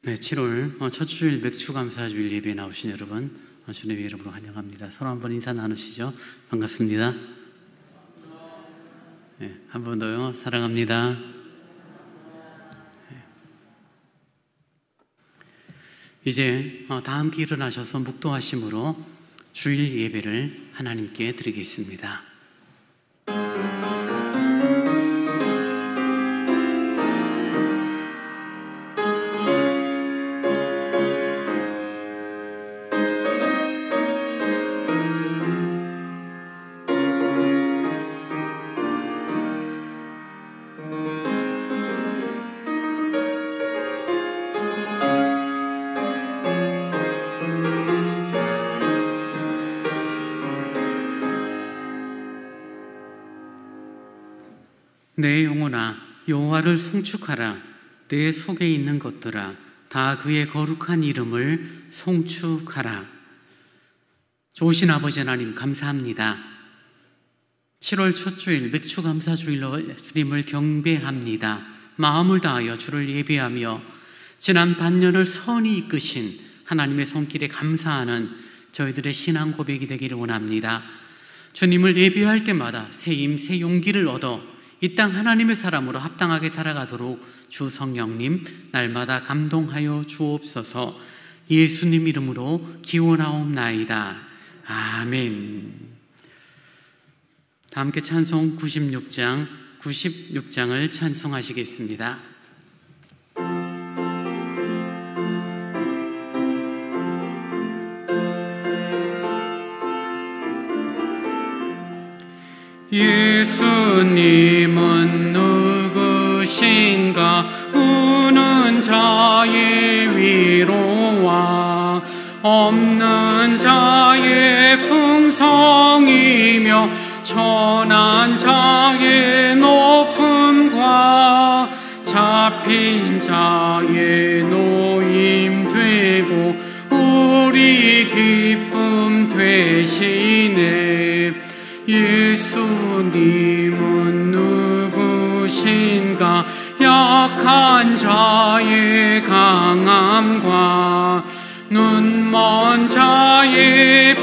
네, 7월 첫 주일 맥주 감사 주일 예배에 나오신 여러분 주님의 이름으로 환영합니다. 서로 한번 인사 나누시죠. 반갑습니다. 네, 한 번 더요. 사랑합니다. 네. 이제 다 함께 일어나셔서 묵도하심으로 주일 예배를 하나님께 드리겠습니다. 내 영혼아 여호와를 송축하라. 내 속에 있는 것들아 다 그의 거룩한 이름을 송축하라. 좋으신 아버지 하나님 감사합니다. 7월 첫 주일 맥주 감사 주일로 주님을 경배합니다. 마음을 다하여 주를 예배하며 지난 반년을 선히 이끄신 하나님의 손길에 감사하는 저희들의 신앙 고백이 되기를 원합니다. 주님을 예배할 때마다 새 힘, 새 용기를 얻어 이 땅 하나님의 사람으로 합당하게 살아가도록 주 성령님 날마다 감동하여 주옵소서. 예수님 이름으로 기원하옵나이다. 아멘. 다 함께 찬송 96장을 찬송하시겠습니다. 예수님은 누구신가? 우는 자의 위로와 없는 자의 풍성이며 천한 자의 높음과 잡힌 자의 노임 되고 우리 기쁨 되시네. 예수님은 누구신가? 약한 자의 강함과 눈먼 자의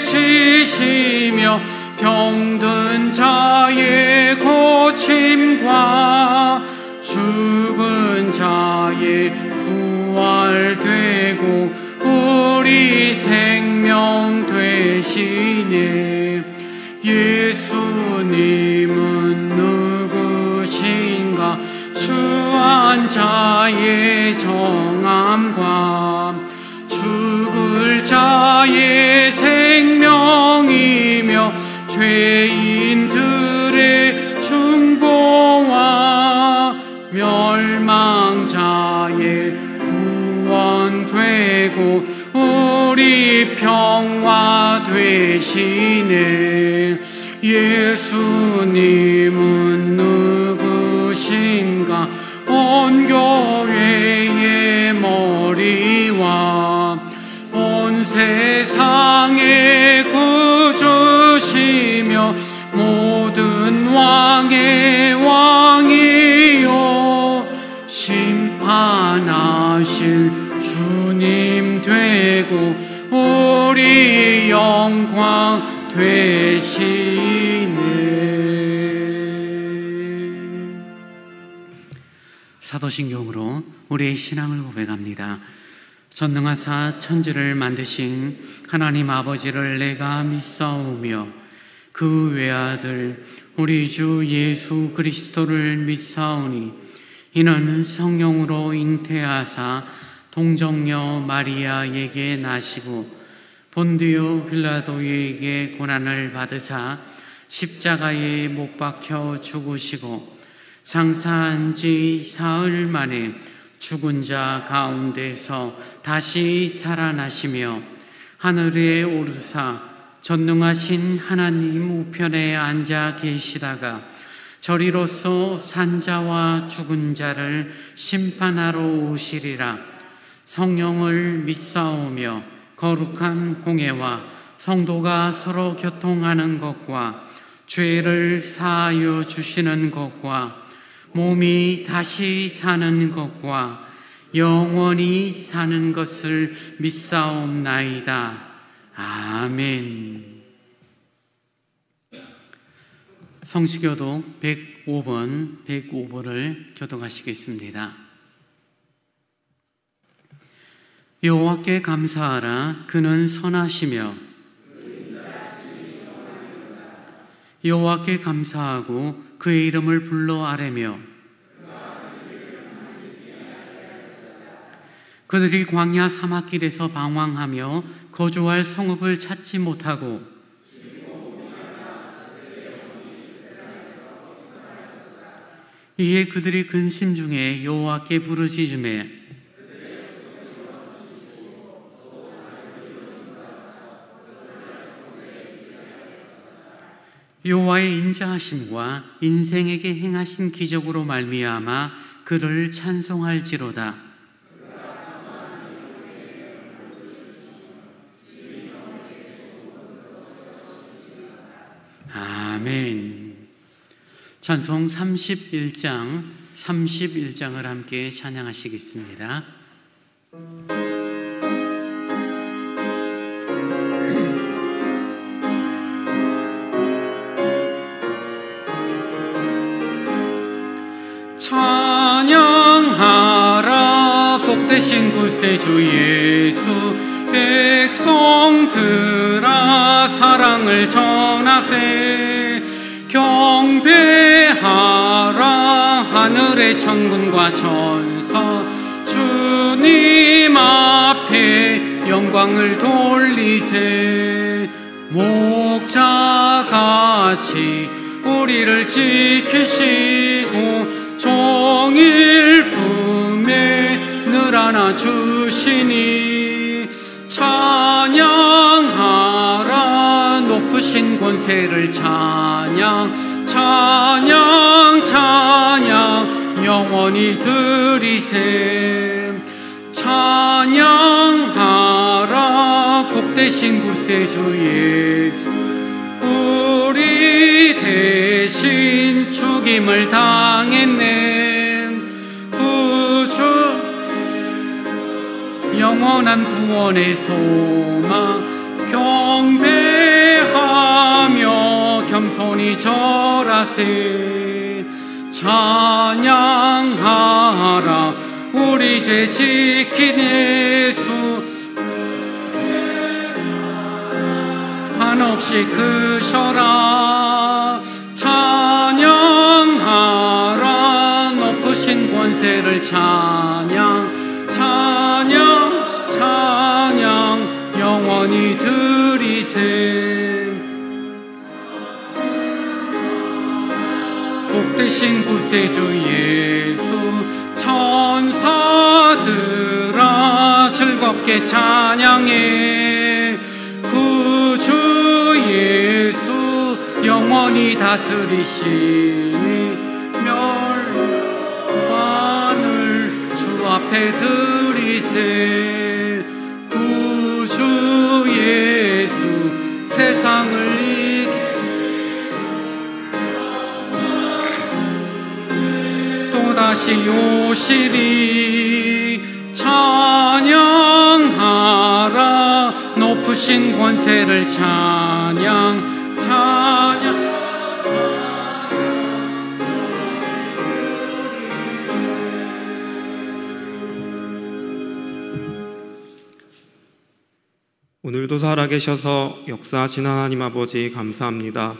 빛이시며 병든 자의 고침과 죽은 자의 부활되고 우리 생명 되시네. 예수님은 누구신가? 추한 자의 정함과 죽을 자의 생명이며 죄인들의 중보와 멸망자의 구원되고 우리 평화 되시네. 예수님은 누구신가? 온 교회의 머리와 온 세상의 구주시며 모든 왕의 왕이요 심판하실 주님 되고 우리 영광 되시네. 사도신경으로 우리의 신앙을 고백합니다. 전능하사 천지를 만드신 하나님 아버지를 내가 믿사오며 그 외아들 우리 주 예수 그리스도를 믿사오니 이는 성령으로 잉태하사 동정녀 마리아에게 나시고 본디오 빌라도에게 고난을 받으사 십자가에 못 박혀 죽으시고 장사한 지 사흘 만에 죽은 자 가운데서 다시 살아나시며 하늘에 오르사 전능하신 하나님 우편에 앉아 계시다가 저리로서 산자와 죽은 자를 심판하러 오시리라. 성령을 믿사오며 거룩한 공예와 성도가 서로 교통하는 것과 죄를 사하여 주시는 것과 몸이 다시 사는 것과 영원히 사는 것을 믿사옵나이다. 아멘. 성시교도 105번을 교독하시겠습니다. 여호와께 감사하라. 그는 선하시며 여호와께 감사하고 그의 이름을 불러 아뢰며 그들이 광야 사막길에서 방황하며 거주할 성읍을 찾지 못하고 이에 그들이 근심 중에 여호와께 부르짖으매 여호와의 인자하심과 인생에게 행하신 기적으로 말미암아 그를 찬송할지로다. 아멘. 찬송 31장을 함께 찬양하시겠습니다. 찬양하라. 복되신 구세주 예수, 백성들아 사랑을 전하세. 경배하라. 하늘의 천군과 천사 주님 앞에 영광을 돌리세. 목자같이 우리를 지키시고 종일 품에 늘 안아주시니 찬양하라. 높으신 권세를 찬양 찬양 찬양 영원히 드리세. 찬양하라. 복되신 구세주 예수, 우리 대신 죽임을 당했네. 구주 영원한 구원의 소망 경배하며 겸손히 절하세. 찬양하라. 우리 죄 지킨 예수, 한없이 크셔라. 찬양하라. 높으신 권세를 찬양 찬양 찬양 영원히 드리세. 복되신 구세주 예수, 천사들아 즐겁게 찬양해. 구주 예수 영원히 다스리시니 멸관을 주 앞에 드리세. 구주 예수 세상을 이기게 또다시 오시리. 찬양하라. 높으신 권세를 찬양 찬양 오늘도 살아계셔서 역사하신 하나님 아버지 감사합니다.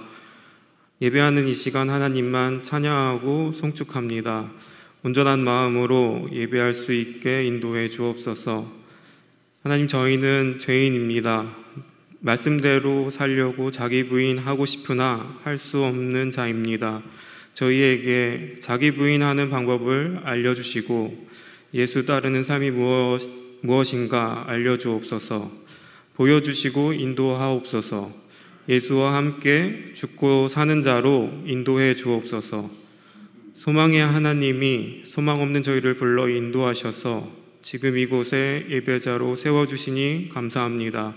예배하는 이 시간 하나님만 찬양하고 송축합니다. 온전한 마음으로 예배할 수 있게 인도해 주옵소서. 하나님, 저희는 죄인입니다. 말씀대로 살려고 자기 부인하고 싶으나 할 수 없는 자입니다. 저희에게 자기 부인하는 방법을 알려주시고 예수 따르는 삶이 무엇인가 알려주옵소서. 보여주시고 인도하옵소서. 예수와 함께 죽고 사는 자로 인도해 주옵소서. 소망의 하나님이 소망 없는 저희를 불러 인도하셔서 지금 이곳에 예배자로 세워주시니 감사합니다.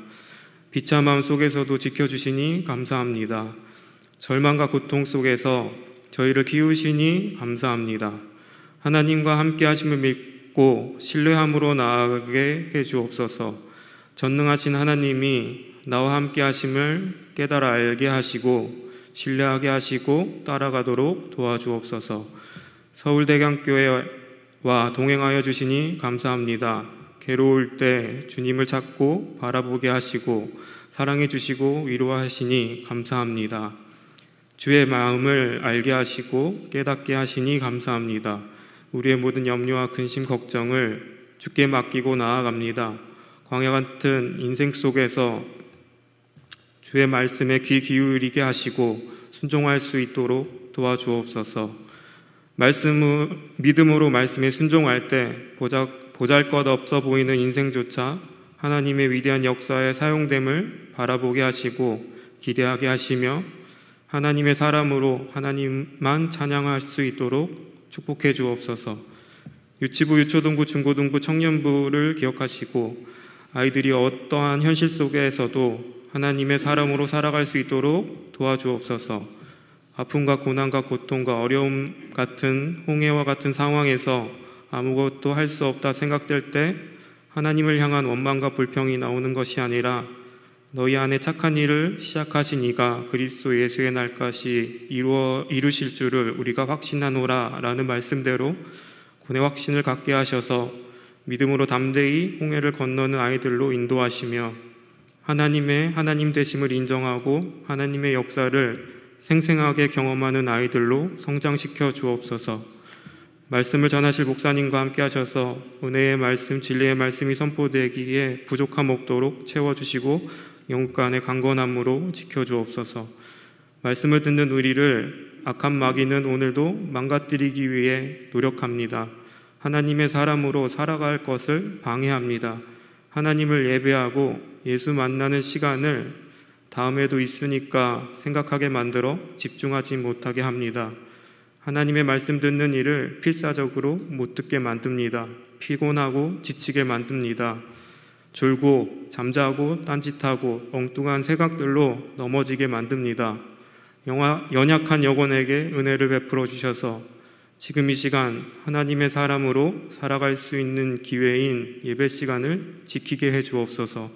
비참함 속에서도 지켜주시니 감사합니다. 절망과 고통 속에서 저희를 키우시니 감사합니다. 하나님과 함께 하심을 믿고 믿고 신뢰함으로 나아가게 해주옵소서. 전능하신 하나님이 나와 함께 하심을 깨달아 알게 하시고 신뢰하게 하시고 따라가도록 도와주옵소서. 서울대경교회와 동행하여 주시니 감사합니다. 괴로울 때 주님을 찾고 바라보게 하시고 사랑해 주시고 위로하시니 감사합니다. 주의 마음을 알게 하시고 깨닫게 하시니 감사합니다. 우리의 모든 염려와 근심 걱정을 주께 맡기고 나아갑니다. 광야 같은 인생 속에서 주의 말씀에 귀 기울이게 하시고 순종할 수 있도록 도와주옵소서. 믿음으로 말씀에 순종할 때 보잘것없어 보이는 인생조차 하나님의 위대한 역사에 사용됨을 바라보게 하시고 기대하게 하시며 하나님의 사람으로 하나님만 찬양할 수 있도록 축복해 주옵소서. 유치부, 유초등부, 중고등부, 청년부를 기억하시고 아이들이 어떠한 현실 속에서도 하나님의 사람으로 살아갈 수 있도록 도와주옵소서. 아픔과 고난과 고통과 어려움 같은 홍해와 같은 상황에서 아무것도 할 수 없다 생각될 때 하나님을 향한 원망과 불평이 나오는 것이 아니라 너희 안에 착한 일을 시작하신 이가 그리스도 예수의 날까지 이루실 줄을 우리가 확신하노라 라는 말씀대로 구원의 확신을 갖게 하셔서 믿음으로 담대히 홍해를 건너는 아이들로 인도하시며 하나님의 하나님 되심을 인정하고 하나님의 역사를 생생하게 경험하는 아이들로 성장시켜 주옵소서. 말씀을 전하실 목사님과 함께 하셔서 은혜의 말씀, 진리의 말씀이 선포되기에 부족함 없도록 채워주시고 영육간의 강건함으로 지켜주옵소서. 말씀을 듣는 우리를 악한 마귀는 오늘도 망가뜨리기 위해 노력합니다. 하나님의 사람으로 살아갈 것을 방해합니다. 하나님을 예배하고 예수 만나는 시간을 다음에도 있으니까 생각하게 만들어 집중하지 못하게 합니다. 하나님의 말씀 듣는 일을 필사적으로 못 듣게 만듭니다. 피곤하고 지치게 만듭니다. 졸고 잠자고 딴짓하고 엉뚱한 생각들로 넘어지게 만듭니다. 연약한 영혼에게 은혜를 베풀어 주셔서 지금 이 시간 하나님의 사람으로 살아갈 수 있는 기회인 예배 시간을 지키게 해 주옵소서.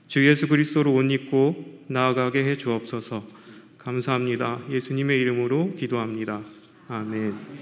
주 예수 그리스도로 옷 입고 나아가게 해 주옵소서. 감사합니다. 예수님의 이름으로 기도합니다. 아멘.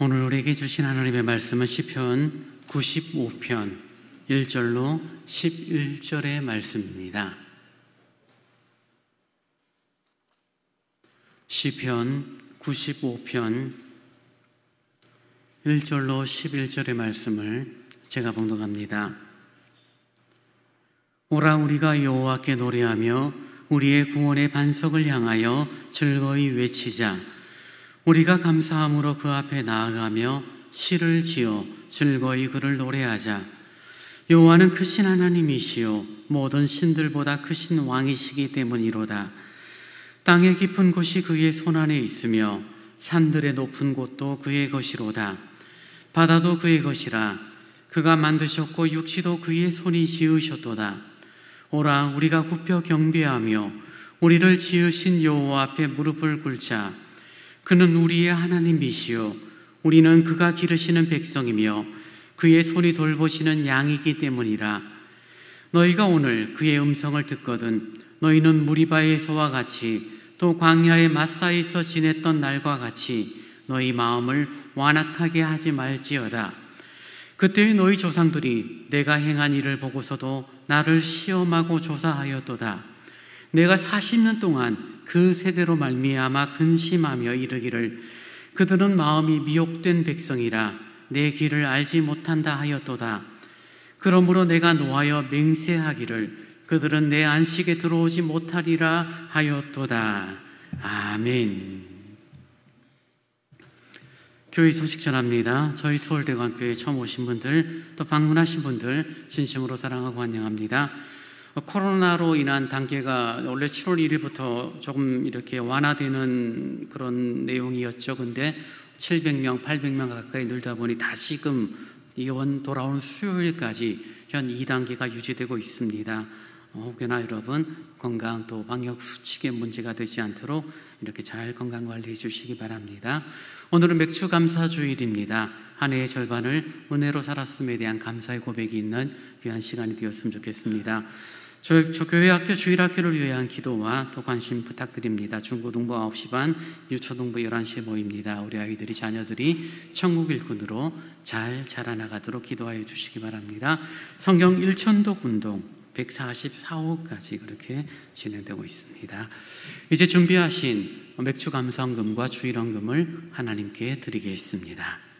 오늘 우리에게 주신 하나님의 말씀은 시편 95편 1절로 11절의 말씀입니다. 시편 95편 1절로 11절의 말씀을 제가 봉독합니다. 오라 우리가 여호와께 노래하며 우리의 구원의 반석을 향하여 즐거이 외치자. 우리가 감사함으로 그 앞에 나아가며 시를 지어 즐거이 그를 노래하자. 여호와는 크신 하나님이시요 모든 신들보다 크신 왕이시기 때문이로다. 땅의 깊은 곳이 그의 손안에 있으며 산들의 높은 곳도 그의 것이로다. 바다도 그의 것이라. 그가 만드셨고 육지도 그의 손이 지으셨도다. 오라 우리가 굽혀 경배하며 우리를 지으신 여호와 앞에 무릎을 꿇자. 그는 우리의 하나님이시요 우리는 그가 기르시는 백성이며 그의 손이 돌보시는 양이기 때문이라. 너희가 오늘 그의 음성을 듣거든 너희는 무리바에서와 같이 또 광야의 마사에서 지냈던 날과 같이 너희 마음을 완악하게 하지 말지어다. 그때의 너희 조상들이 내가 행한 일을 보고서도 나를 시험하고 조사하였도다. 내가 40년 동안 그 세대로 말미암아 근심하며 이르기를 그들은 마음이 미혹된 백성이라 내 길을 알지 못한다 하였도다. 그러므로 내가 노하여 맹세하기를 그들은 내 안식에 들어오지 못하리라 하였도다. 아멘. 교회 소식 전합니다. 저희 서울대관교회 처음 오신 분들, 또 방문하신 분들 진심으로 사랑하고 환영합니다. 코로나로 인한 단계가 원래 7월 1일부터 조금 이렇게 완화되는 그런 내용이었죠. 근데 700명, 800명 가까이 늘다 보니 다시금 이번 돌아오는 수요일까지 현 2단계가 유지되고 있습니다. 혹여나 여러분 건강 또 방역 수칙에 문제가 되지 않도록 이렇게 잘 건강 관리해 주시기 바랍니다. 오늘은 맥주 감사 주일입니다. 한 해의 절반을 은혜로 살았음에 대한 감사의 고백이 있는 귀한 시간이 되었으면 좋겠습니다. 저 교회학교 주일학교를 위한 기도와 또 관심 부탁드립니다. 중고등부 9시 반, 유초등부 11시에 모입니다. 우리 아이들이, 자녀들이 천국 일꾼으로 잘 자라나가도록 기도하여 주시기 바랍니다. 성경 일천독 운동 144호까지 그렇게 진행되고 있습니다. 이제 준비하신 맥주 감사헌금과 주일헌금을 하나님께 드리겠습니다.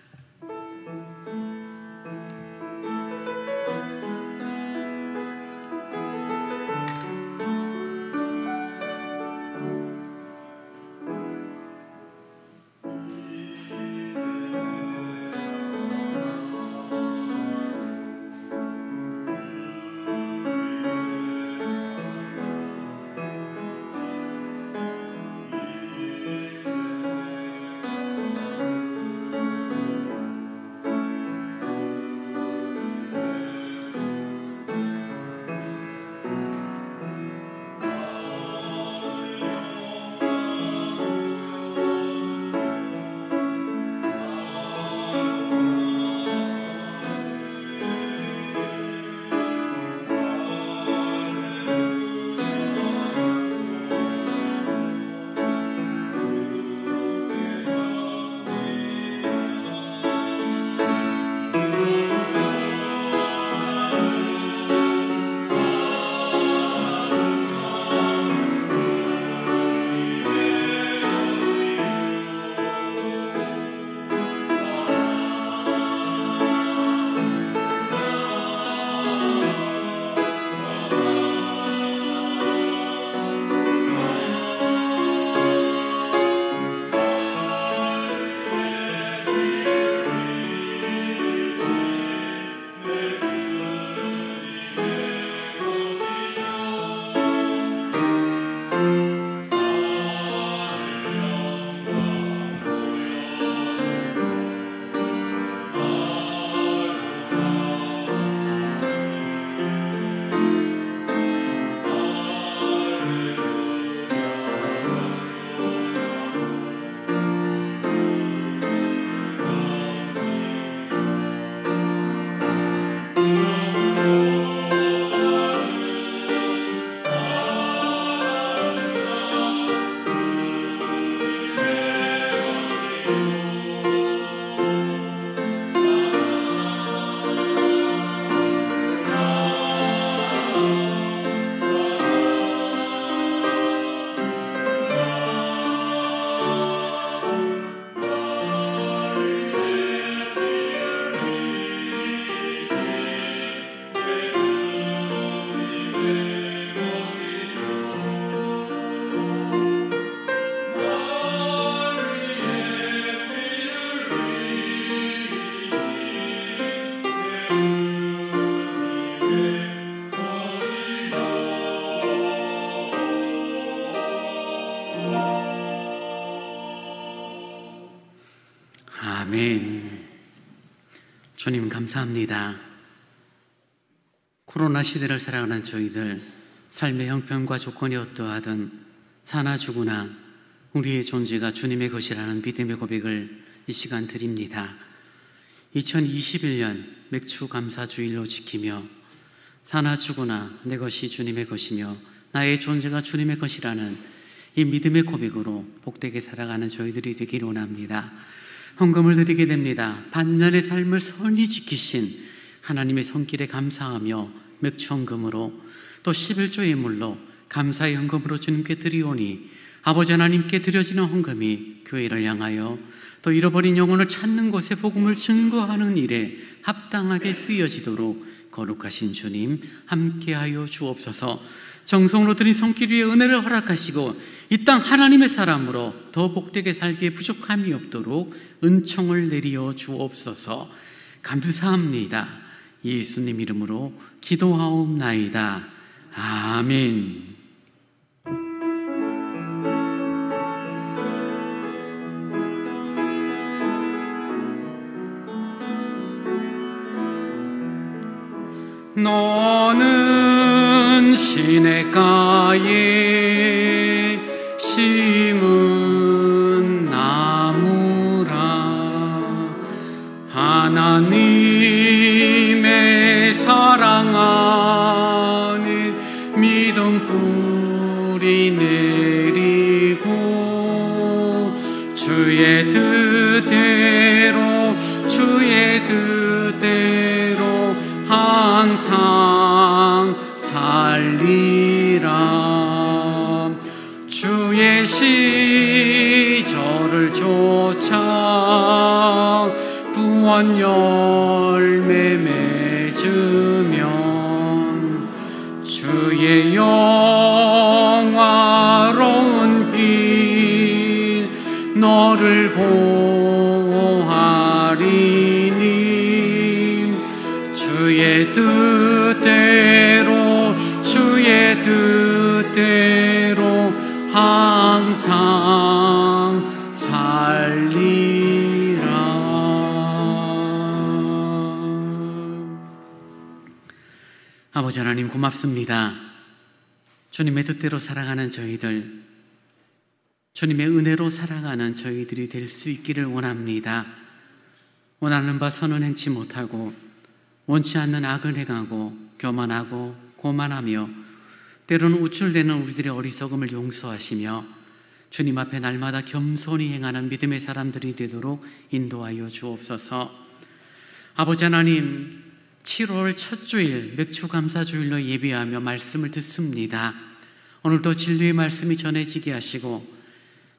아멘. 주님 감사합니다. 코로나 시대를 살아가는 저희들, 삶의 형편과 조건이 어떠하든 사나 죽으나 우리의 존재가 주님의 것이라는 믿음의 고백을 이 시간 드립니다. 2021년 맥주 감사 주일로 지키며 사나 죽으나 내 것이 주님의 것이며 나의 존재가 주님의 것이라는 이 믿음의 고백으로 복되게 살아가는 저희들이 되기를 원합니다. 헌금을 드리게 됩니다. 반년의 삶을 선히 지키신 하나님의 손길에 감사하며 맥주 헌금으로 또 11조 예물로 감사의 헌금으로 주님께 드리오니 아버지 하나님께 드려지는 헌금이 교회를 향하여 또 잃어버린 영혼을 찾는 곳에 복음을 증거하는 일에 합당하게 쓰여지도록 거룩하신 주님 함께하여 주옵소서. 정성으로 드린 손길 위에 은혜를 허락하시고 이 땅 하나님의 사람으로 더 복되게 살기에 부족함이 없도록 은총을 내리어 주옵소서. 감사합니다. 예수님 이름으로 기도하옵나이다. 아멘. 너는 시냇가에 심은 나무라. 하나님의 사랑 안에 믿음 뿌리 내리고 주의 뜻대로 항상 살리라. 주의 시절을 쫓아 구원 열매 맺으면 주의 영화로운 빛 너를 보호하리니. 주의 뜻대로 항상 살리라. 아버지 하나님 고맙습니다. 주님의 뜻대로 살아가는 저희들, 주님의 은혜로 살아가는 저희들이 될 수 있기를 원합니다. 원하는 바 선은 행치 못하고 원치 않는 악을 행하고 교만하고 고만하며 때로는 우쭐대는 우리들의 어리석음을 용서하시며 주님 앞에 날마다 겸손히 행하는 믿음의 사람들이 되도록 인도하여 주옵소서. 아버지 하나님, 7월 첫 주일 맥주감사주일로 예배하며 말씀을 듣습니다. 오늘도 진리의 말씀이 전해지게 하시고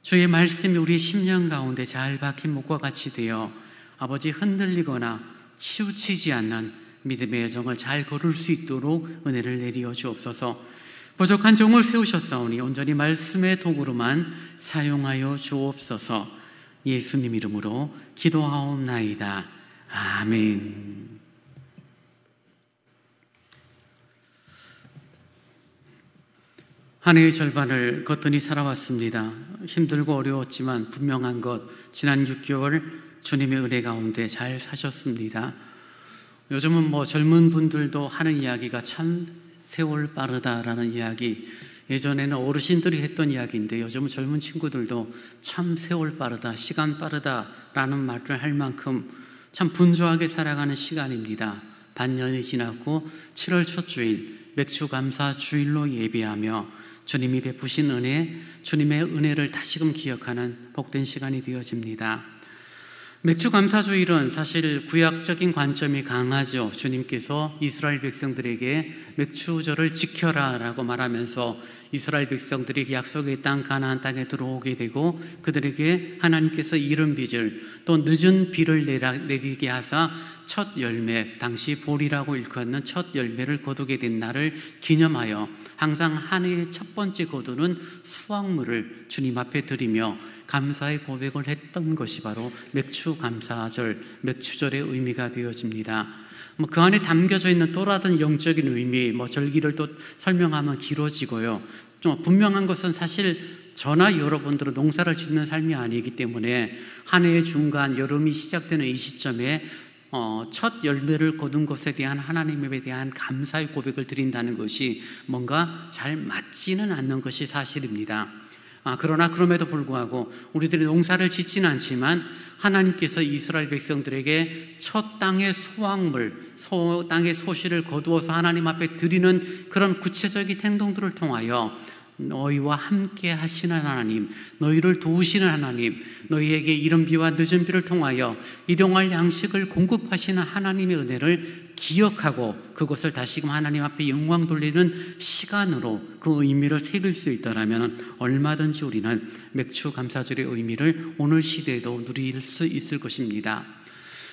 주의 말씀이 우리의 심령 가운데 잘 박힌 목과 같이 되어 아버지 흔들리거나 치우치지 않는 믿음의 여정을 잘 걸을 수 있도록 은혜를 내리어 주옵소서. 부족한 종을 세우셨사오니 온전히 말씀의 도구로만 사용하여 주옵소서. 예수님 이름으로 기도하옵나이다. 아멘. 한 해의 절반을 거뜬히 살아왔습니다. 힘들고 어려웠지만 분명한 것, 지난 6개월 주님의 은혜 가운데 잘 사셨습니다. 요즘은 젊은 분들도 하는 이야기가 참 세월 빠르다라는 이야기, 예전에는 어르신들이 했던 이야기인데 요즘은 젊은 친구들도 참 세월 빠르다, 시간 빠르다라는 말을 할 만큼 참 분주하게 살아가는 시간입니다. 반년이 지났고 7월 첫 주일 맥주감사 주일로 예배하며 주님이 베푸신 은혜, 주님의 은혜를 다시금 기억하는 복된 시간이 되어집니다. 맥주감사주일은 사실 구약적인 관점이 강하죠. 주님께서 이스라엘 백성들에게 맥주절을 지켜라 라고 말하면서 이스라엘 백성들이 약속의 땅 가나안 땅에 들어오게 되고 그들에게 하나님께서 이른 빚을 또 늦은 비를 내리게 하사 첫 열매, 당시 볼이라고 일컫는 첫 열매를 거두게 된 날을 기념하여 항상 한 해의 첫 번째 거두는 수확물을 주님 앞에 드리며 감사의 고백을 했던 것이 바로 맥주감사절, 맥주절의 의미가 되어집니다. 그 안에 담겨져 있는 또 다른 영적인 의미, 절기를 또 설명하면 길어지고요. 좀 분명한 것은 사실 저나 여러분들은 농사를 짓는 삶이 아니기 때문에 한 해의 중간, 여름이 시작되는 이 시점에 첫 열매를 거둔 것에 대한 하나님에 대한 감사의 고백을 드린다는 것이 뭔가 잘 맞지는 않는 것이 사실입니다. 그러나 그럼에도 불구하고 우리들이 농사를 짓지는 않지만 하나님께서 이스라엘 백성들에게 첫 땅의 수확물, 땅의 소실을 거두어서 하나님 앞에 드리는 그런 구체적인 행동들을 통하여 너희와 함께 하시는 하나님, 너희를 도우시는 하나님, 너희에게 이른 비와 늦은 비를 통하여 일용할 양식을 공급하시는 하나님의 은혜를 기억하고 그것을 다시금 하나님 앞에 영광 돌리는 시간으로 그 의미를 새길 수 있다면 얼마든지 우리는 맥주 감사절의 의미를 오늘 시대에도 누릴 수 있을 것입니다.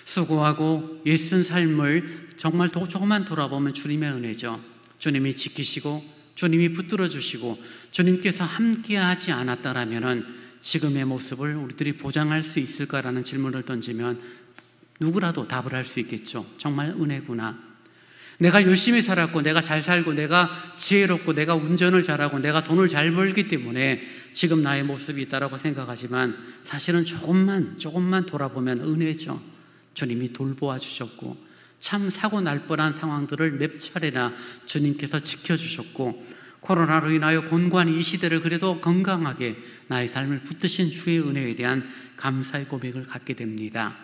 수고하고 애쓴 삶을 정말 조금만 돌아보면 주님의 은혜죠. 주님이 지키시고 주님이 붙들어 주시고 주님께서 함께하지 않았다라면은 지금의 모습을 우리들이 보장할 수 있을까라는 질문을 던지면 누구라도 답을 할 수 있겠죠. 정말 은혜구나. 내가 열심히 살았고, 내가 잘 살고, 내가 지혜롭고, 내가 운전을 잘하고, 내가 돈을 잘 벌기 때문에 지금 나의 모습이 있다라고 생각하지만 사실은 조금만 돌아보면 은혜죠. 주님이 돌보아 주셨고, 참 사고 날 뻔한 상황들을 몇 차례나 주님께서 지켜주셨고, 코로나로 인하여 곤고한 이 시대를 그래도 건강하게 나의 삶을 붙드신 주의 은혜에 대한 감사의 고백을 갖게 됩니다.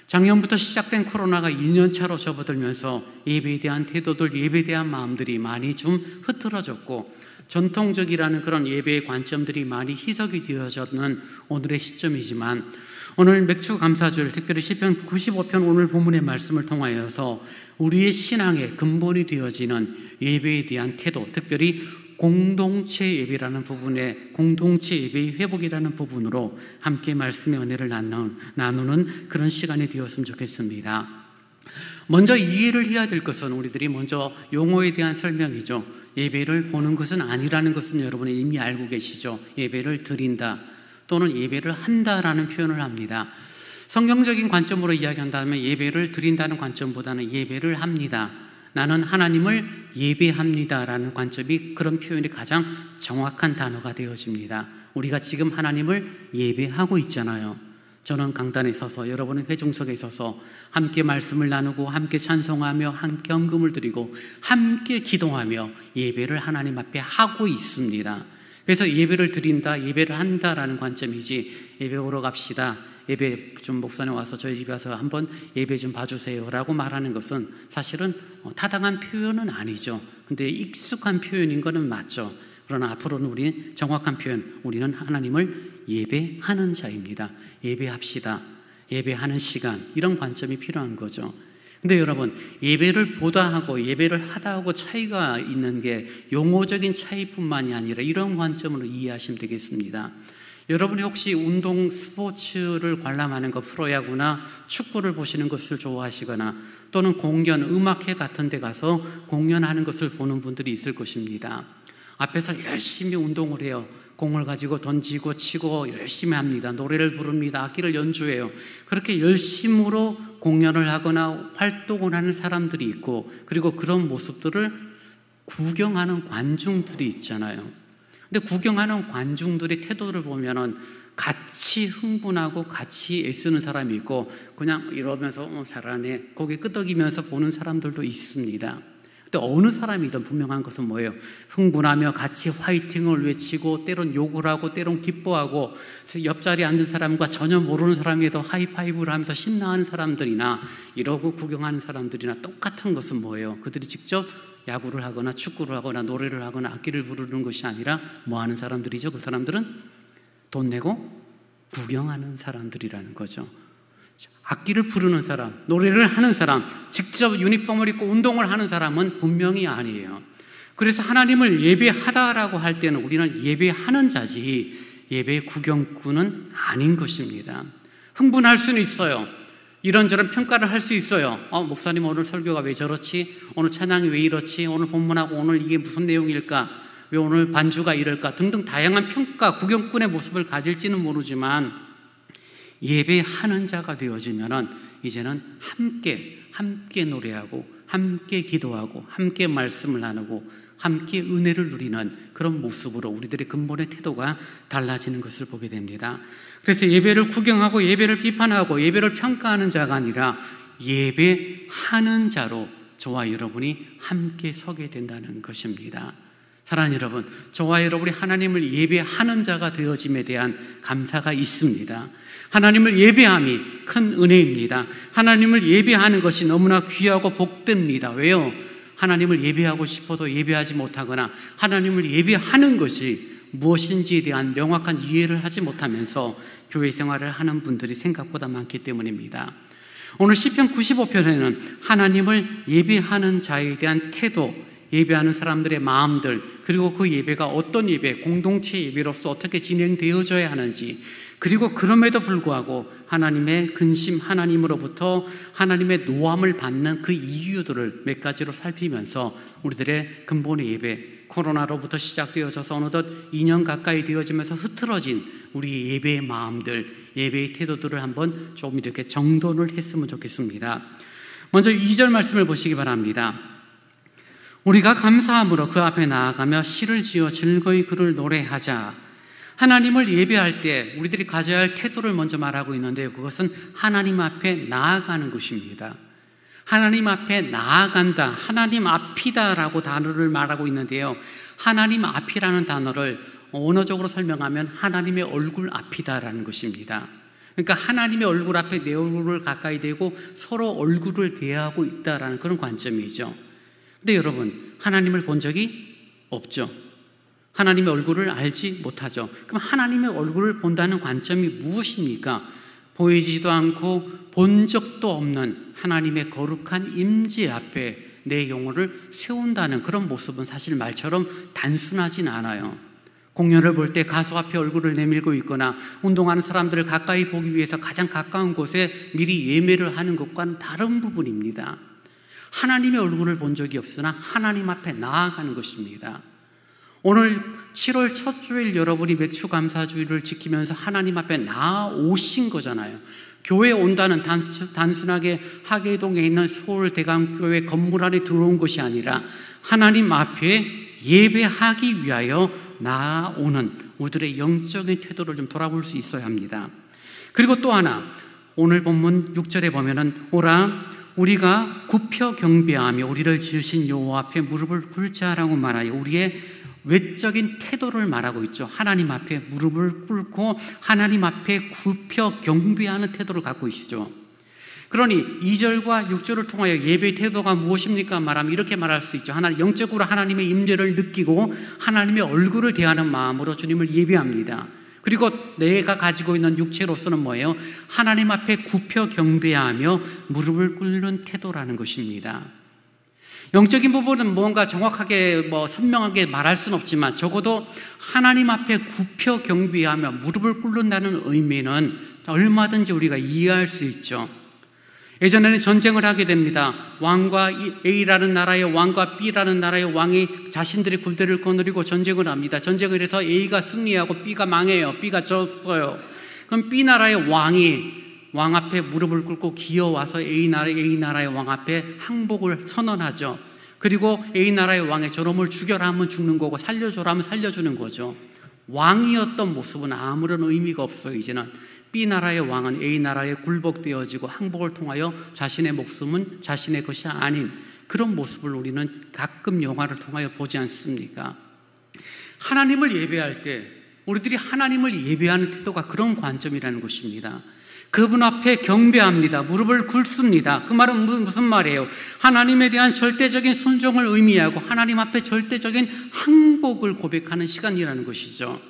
작년부터 시작된 코로나가 2년차로 접어들면서 예배에 대한 태도들, 예배에 대한 마음들이 많이 좀 흐트러졌고 전통적이라는 그런 예배의 관점들이 많이 희석이 되어졌는 오늘의 시점이지만, 오늘 맥주 감사절, 특별히 시편 95편 오늘 본문의 말씀을 통하여서 우리의 신앙의 근본이 되어지는 예배에 대한 태도, 특별히 공동체 예배라는 부분에, 공동체 예배의 회복이라는 부분으로 함께 말씀의 은혜를 나누는 그런 시간이 되었으면 좋겠습니다. 먼저 이해를 해야 될 것은 우리들이 먼저 용어에 대한 설명이죠. 예배를 보는 것은 아니라는 것은 여러분이 이미 알고 계시죠. 예배를 드린다 또는 예배를 한다라는 표현을 합니다. 성경적인 관점으로 이야기한다면 예배를 드린다는 관점보다는 예배를 합니다. 나는 하나님을 예배합니다라는 관점이, 그런 표현이 가장 정확한 단어가 되어집니다. 우리가 지금 하나님을 예배하고 있잖아요. 저는 강단에 서서, 여러분은 회중석에 서서 함께 말씀을 나누고 함께 찬송하며 함께 헌금을 드리고 함께 기도하며 예배를 하나님 앞에 하고 있습니다. 그래서 예배를 드린다, 예배를 한다라는 관점이지, 예배 보러 갑시다, 예배 좀 목사님 와서 저희 집에 와서 한번 예배 좀 봐주세요 라고 말하는 것은 사실은 타당한 표현은 아니죠. 근데 익숙한 표현인 거는 맞죠. 그러나 앞으로는 우리 정확한 표현, 우리는 하나님을 예배하는 자입니다. 예배합시다, 예배하는 시간, 이런 관점이 필요한 거죠. 근데 여러분, 예배를 보다 하고 예배를 하다 하고 차이가 있는 게 용어적인 차이뿐만이 아니라 이런 관점으로 이해하시면 되겠습니다. 여러분이 혹시 운동 스포츠를 관람하는 거, 프로야구나 축구를 보시는 것을 좋아하시거나 또는 공연, 음악회 같은 데 가서 공연하는 것을 보는 분들이 있을 것입니다. 앞에서 열심히 운동을 해요. 공을 가지고 던지고 치고 열심히 합니다. 노래를 부릅니다. 악기를 연주해요. 그렇게 열심으로 공연을 하거나 활동을 하는 사람들이 있고, 그리고 그런 모습들을 구경하는 관중들이 있잖아요. 근데 구경하는 관중들의 태도를 보면은 같이 흥분하고 같이 애쓰는 사람이 있고, 그냥 이러면서 잘하네, 고개 끄덕이면서 보는 사람들도 있습니다. 근데 어느 사람이든 분명한 것은 뭐예요? 흥분하며 같이 화이팅을 외치고, 때론 욕을 하고, 때론 기뻐하고, 옆자리에 앉은 사람과 전혀 모르는 사람에도 하이파이브를 하면서 신나하는 사람들이나 이러고 구경하는 사람들이나 똑같은 것은 뭐예요? 그들이 직접 야구를 하거나 축구를 하거나 노래를 하거나 악기를 부르는 것이 아니라 뭐 하는 사람들이죠? 그 사람들은 돈 내고 구경하는 사람들이라는 거죠. 악기를 부르는 사람, 노래를 하는 사람, 직접 유니폼을 입고 운동을 하는 사람은 분명히 아니에요. 그래서 하나님을 예배하다라고 할 때는 우리는 예배하는 자지 예배 구경꾼은 아닌 것입니다. 흥분할 수는 있어요. 이런저런 평가를 할 수 있어요. 목사님 오늘 설교가 왜 저렇지? 오늘 찬양이 왜 이렇지? 오늘 본문하고 오늘 이게 무슨 내용일까? 왜 오늘 반주가 이럴까? 등등 다양한 평가, 구경꾼의 모습을 가질지는 모르지만 예배하는 자가 되어지면은 이제는 함께 노래하고 함께 기도하고 함께 말씀을 나누고 함께 은혜를 누리는 그런 모습으로 우리들의 근본의 태도가 달라지는 것을 보게 됩니다. 그래서 예배를 구경하고 예배를 비판하고 예배를 평가하는 자가 아니라 예배하는 자로 저와 여러분이 함께 서게 된다는 것입니다. 사랑하는 여러분, 저와 여러분이 하나님을 예배하는 자가 되어짐에 대한 감사가 있습니다. 하나님을 예배함이 큰 은혜입니다. 하나님을 예배하는 것이 너무나 귀하고 복됩니다. 왜요? 하나님을 예배하고 싶어도 예배하지 못하거나 하나님을 예배하는 것이 무엇인지에 대한 명확한 이해를 하지 못하면서 교회 생활을 하는 분들이 생각보다 많기 때문입니다. 오늘 시편 95편에는 하나님을 예배하는 자에 대한 태도, 예배하는 사람들의 마음들, 그리고 그 예배가 어떤 예배, 공동체 예배로서 어떻게 진행되어져야 하는지, 그리고 그럼에도 불구하고 하나님의 근심, 하나님으로부터 하나님의 노함을 받는 그 이유들을 몇 가지로 살피면서 우리들의 근본의 예배, 코로나로부터 시작되어져서 어느덧 2년 가까이 되어지면서 흐트러진 우리 예배의 마음들, 예배의 태도들을 한번 좀 이렇게 정돈을 했으면 좋겠습니다. 먼저 2절 말씀을 보시기 바랍니다. 우리가 감사함으로 그 앞에 나아가며 시를 지어 즐거이 그를 노래하자. 하나님을 예배할 때 우리들이 가져야 할 태도를 먼저 말하고 있는데요, 그것은 하나님 앞에 나아가는 것입니다. 하나님 앞에 나아간다, 하나님 앞이다라고 단어를 말하고 있는데요, 하나님 앞이라는 단어를 언어적으로 설명하면 하나님의 얼굴 앞이다라는 것입니다. 그러니까 하나님의 얼굴 앞에 내 얼굴을 가까이 대고 서로 얼굴을 대하고 있다라는 그런 관점이죠. 근데 여러분, 하나님을 본 적이 없죠. 하나님의 얼굴을 알지 못하죠. 그럼 하나님의 얼굴을 본다는 관점이 무엇입니까? 보이지도 않고 본 적도 없는 하나님의 거룩한 임재 앞에 내 영혼을 세운다는 그런 모습은 사실 말처럼 단순하진 않아요. 공연을 볼 때 가수 앞에 얼굴을 내밀고 있거나 운동하는 사람들을 가까이 보기 위해서 가장 가까운 곳에 미리 예매를 하는 것과는 다른 부분입니다. 하나님의 얼굴을 본 적이 없으나 하나님 앞에 나아가는 것입니다. 오늘 7월 첫 주일 여러분이 맥추감사주일을 지키면서 하나님 앞에 나아오신 거잖아요. 교회에 온다는 단순하게 하계동에 있는 서울대강교회 건물 안에 들어온 것이 아니라 하나님 앞에 예배하기 위하여 나아오는 우리들의 영적인 태도를 좀 돌아볼 수 있어야 합니다. 그리고 또 하나, 오늘 본문 6절에 보면은 오라 우리가 굽혀 경배하며 우리를 지으신 여호와 앞에 무릎을 꿇자라고 말하여 우리의 외적인 태도를 말하고 있죠. 하나님 앞에 무릎을 꿇고 하나님 앞에 굽혀 경배하는 태도를 갖고 있죠. 그러니 2절과 6절을 통하여 예배의 태도가 무엇입니까? 말하면 이렇게 말할 수 있죠. 하나님, 영적으로 하나님의 임재를 느끼고 하나님의 얼굴을 대하는 마음으로 주님을 예배합니다. 그리고 내가 가지고 있는 육체로서는 뭐예요? 하나님 앞에 굽혀 경배하며 무릎을 꿇는 태도라는 것입니다. 영적인 부분은 뭔가 정확하게 선명하게 말할 수는 없지만 적어도 하나님 앞에 굽혀 경배하며 무릎을 꿇는다는 의미는 얼마든지 우리가 이해할 수 있죠. 예전에는 전쟁을 하게 됩니다. 왕과 A라는 나라의 왕과 B라는 나라의 왕이 자신들의 군대를 거느리고 전쟁을 합니다. 전쟁을 해서 A가 승리하고 B가 망해요. B가 졌어요. 그럼 B 나라의 왕이 왕 앞에 무릎을 꿇고 기어와서 A 나라의 왕 앞에 항복을 선언하죠. 그리고 A 나라의 왕의 저놈을 죽여라 하면 죽는 거고 살려줘라 하면 살려주는 거죠. 왕이었던 모습은 아무런 의미가 없어요. 이제는 B 나라의 왕은 A 나라에 굴복되어지고 항복을 통하여 자신의 목숨은 자신의 것이 아닌 그런 모습을 우리는 가끔 영화를 통하여 보지 않습니까? 하나님을 예배할 때 우리들이 하나님을 예배하는 태도가 그런 관점이라는 것입니다. 그분 앞에 경배합니다. 무릎을 꿇습니다. 그 말은 무슨 말이에요? 하나님에 대한 절대적인 순종을 의미하고 하나님 앞에 절대적인 항복을 고백하는 시간이라는 것이죠.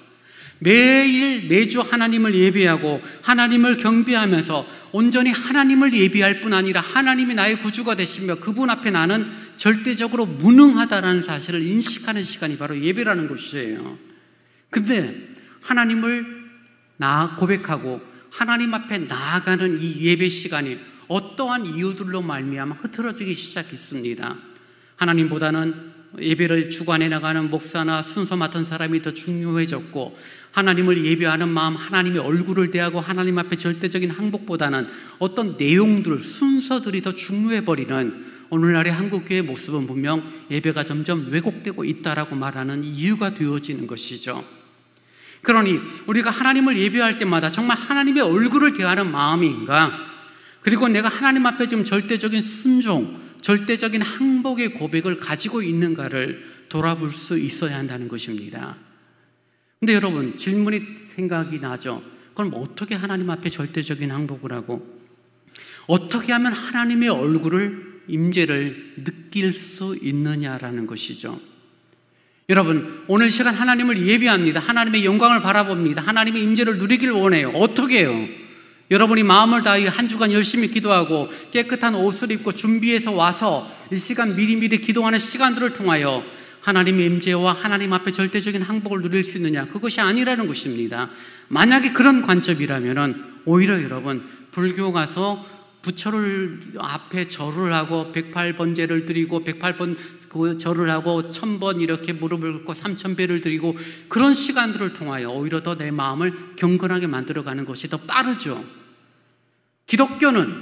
매주 하나님을 예배하고 하나님을 경배하면서 온전히 하나님을 예배할 뿐 아니라 하나님이 나의 구주가 되시며 그분 앞에 나는 절대적으로 무능하다라는 사실을 인식하는 시간이 바로 예배라는 것이에요. 근데 하나님을 고백하고 하나님 앞에 나아가는 이 예배 시간이 어떠한 이유들로 말미암아 흐트러지기 시작했습니다. 하나님보다는 예배를 주관해 나가는 목사나 순서 맡은 사람이 더 중요해졌고 하나님을 예배하는 마음, 하나님의 얼굴을 대하고 하나님 앞에 절대적인 항복보다는 어떤 내용들, 순서들이 더 중요해버리는 오늘날의 한국교회의 모습은 분명 예배가 점점 왜곡되고 있다라고 말하는 이유가 되어지는 것이죠. 그러니 우리가 하나님을 예배할 때마다 정말 하나님의 얼굴을 대하는 마음인가? 그리고 내가 하나님 앞에 지금 절대적인 순종, 절대적인 항복의 고백을 가지고 있는가를 돌아볼 수 있어야 한다는 것입니다. 근데 여러분, 질문이 생각이 나죠. 그럼 어떻게 하나님 앞에 절대적인 항복을 하고 어떻게 하면 하나님의 얼굴을, 임재를 느낄 수 있느냐라는 것이죠. 여러분, 오늘 시간 하나님을 예배합니다. 하나님의 영광을 바라봅니다. 하나님의 임재를 누리길 원해요. 어떻게 해요? 여러분이 마음을 다하여 한 주간 열심히 기도하고 깨끗한 옷을 입고 준비해서 와서 이 시간 미리미리 기도하는 시간들을 통하여 하나님의 임재와 하나님 앞에 절대적인 항복을 누릴 수 있느냐? 그것이 아니라는 것입니다. 만약에 그런 관점이라면 오히려 여러분, 불교 가서 부처를 앞에 절을 하고 108번제를 드리고 108번 절을 하고 1000번 이렇게 무릎을 꿇고 3000배를 드리고 그런 시간들을 통하여 오히려 더 내 마음을 경건하게 만들어가는 것이 더 빠르죠. 기독교는,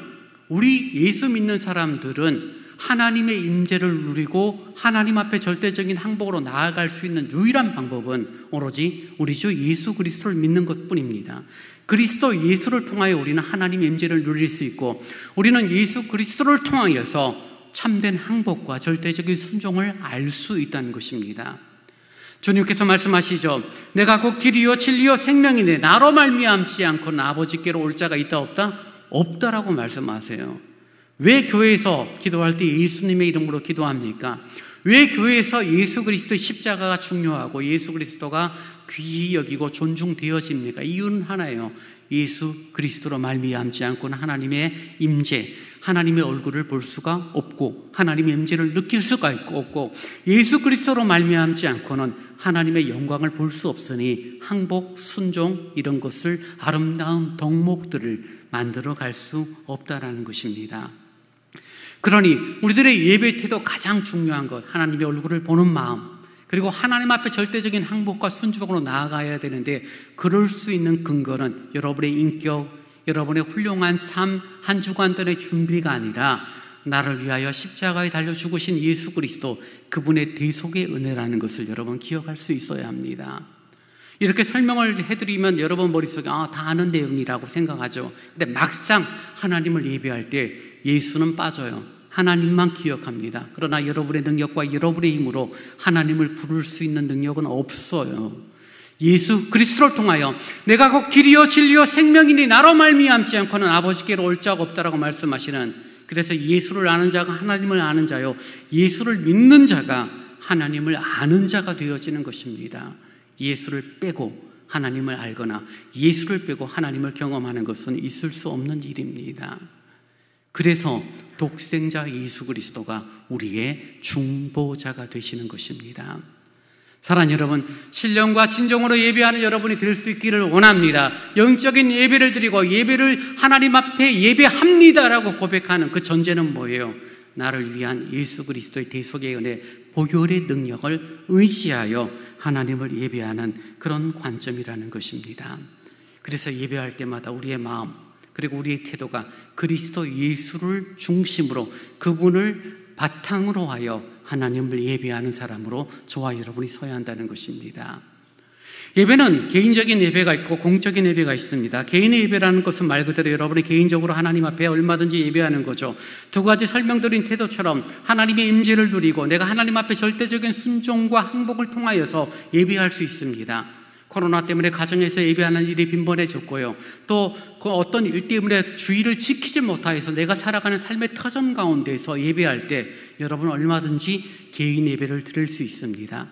우리 예수 믿는 사람들은 하나님의 임재를 누리고 하나님 앞에 절대적인 항복으로 나아갈 수 있는 유일한 방법은 오로지 우리 주 예수 그리스도를 믿는 것뿐입니다. 그리스도 예수를 통하여 우리는 하나님의 임재를 누릴 수 있고, 우리는 예수 그리스도를 통하여서 참된 항복과 절대적인 순종을 알 수 있다는 것입니다. 주님께서 말씀하시죠. 내가 곧 길이요 진리요 생명이네 나로 말미암지 않고는 아버지께로 올 자가 있다 없다? 없다라고 말씀하세요. 왜 교회에서 기도할 때 예수님의 이름으로 기도합니까? 왜 교회에서 예수 그리스도의 십자가가 중요하고 예수 그리스도가 귀히 여기고 존중되어집니까? 이유는 하나예요. 예수 그리스도로 말미암지 않고는 하나님의 임재, 하나님의 얼굴을 볼 수가 없고 하나님의 임재를 느낄 수가 없고, 예수 그리스도로 말미암지 않고는 하나님의 영광을 볼 수 없으니 항복, 순종 이런 것을, 아름다운 덕목들을 만들어 갈 수 없다라는 것입니다. 그러니 우리들의 예배 태도 가장 중요한 것, 하나님의 얼굴을 보는 마음, 그리고 하나님 앞에 절대적인 항복과 순종으로 나아가야 되는데, 그럴 수 있는 근거는 여러분의 인격, 여러분의 훌륭한 삶, 한 주간들의 준비가 아니라 나를 위하여 십자가에 달려 죽으신 예수 그리스도, 그분의 대속의 은혜라는 것을 여러분 기억할 수 있어야 합니다. 이렇게 설명을 해드리면 여러분 머릿속에 다 아는 내용이라고 생각하죠. 근데 막상 하나님을 예배할 때 예수는 빠져요. 하나님만 기억합니다. 그러나 여러분의 능력과 여러분의 힘으로 하나님을 부를 수 있는 능력은 없어요. 예수 그리스도를 통하여 내가 곧 길이요 진리요 생명이니 나로 말미암지 않고는 아버지께로 올 자가 없다라고 말씀하시는, 그래서 예수를 아는 자가 하나님을 아는 자요, 예수를 믿는 자가 하나님을 아는 자가 되어지는 것입니다. 예수를 빼고 하나님을 알거나 예수를 빼고 하나님을 경험하는 것은 있을 수 없는 일입니다. 그래서 독생자 예수 그리스도가 우리의 중보자가 되시는 것입니다. 사랑하는 여러분, 신령과 진정으로 예배하는 여러분이 될 수 있기를 원합니다. 영적인 예배를 드리고 예배를 하나님 앞에 예배합니다라고 고백하는 그 전제는 뭐예요? 나를 위한 예수 그리스도의 대속의 은혜, 보혈의 능력을 의지하여 하나님을 예배하는 그런 관점이라는 것입니다. 그래서 예배할 때마다 우리의 마음, 그리고 우리의 태도가 그리스도 예수를 중심으로, 그분을 바탕으로 하여 하나님을 예배하는 사람으로 저와 여러분이 서야 한다는 것입니다. 예배는 개인적인 예배가 있고 공적인 예배가 있습니다. 개인의 예배라는 것은 말 그대로 여러분이 개인적으로 하나님 앞에 얼마든지 예배하는 거죠. 두 가지 설명드린 태도처럼 하나님의 임재를 누리고 내가 하나님 앞에 절대적인 순종과 항복을 통하여서 예배할 수 있습니다. 코로나 때문에 가정에서 예배하는 일이 빈번해졌고요. 또 그 어떤 일 때문에 주의를 지키지 못하여서 내가 살아가는 삶의 터전 가운데서 예배할 때 여러분 얼마든지 개인 예배를 드릴 수 있습니다.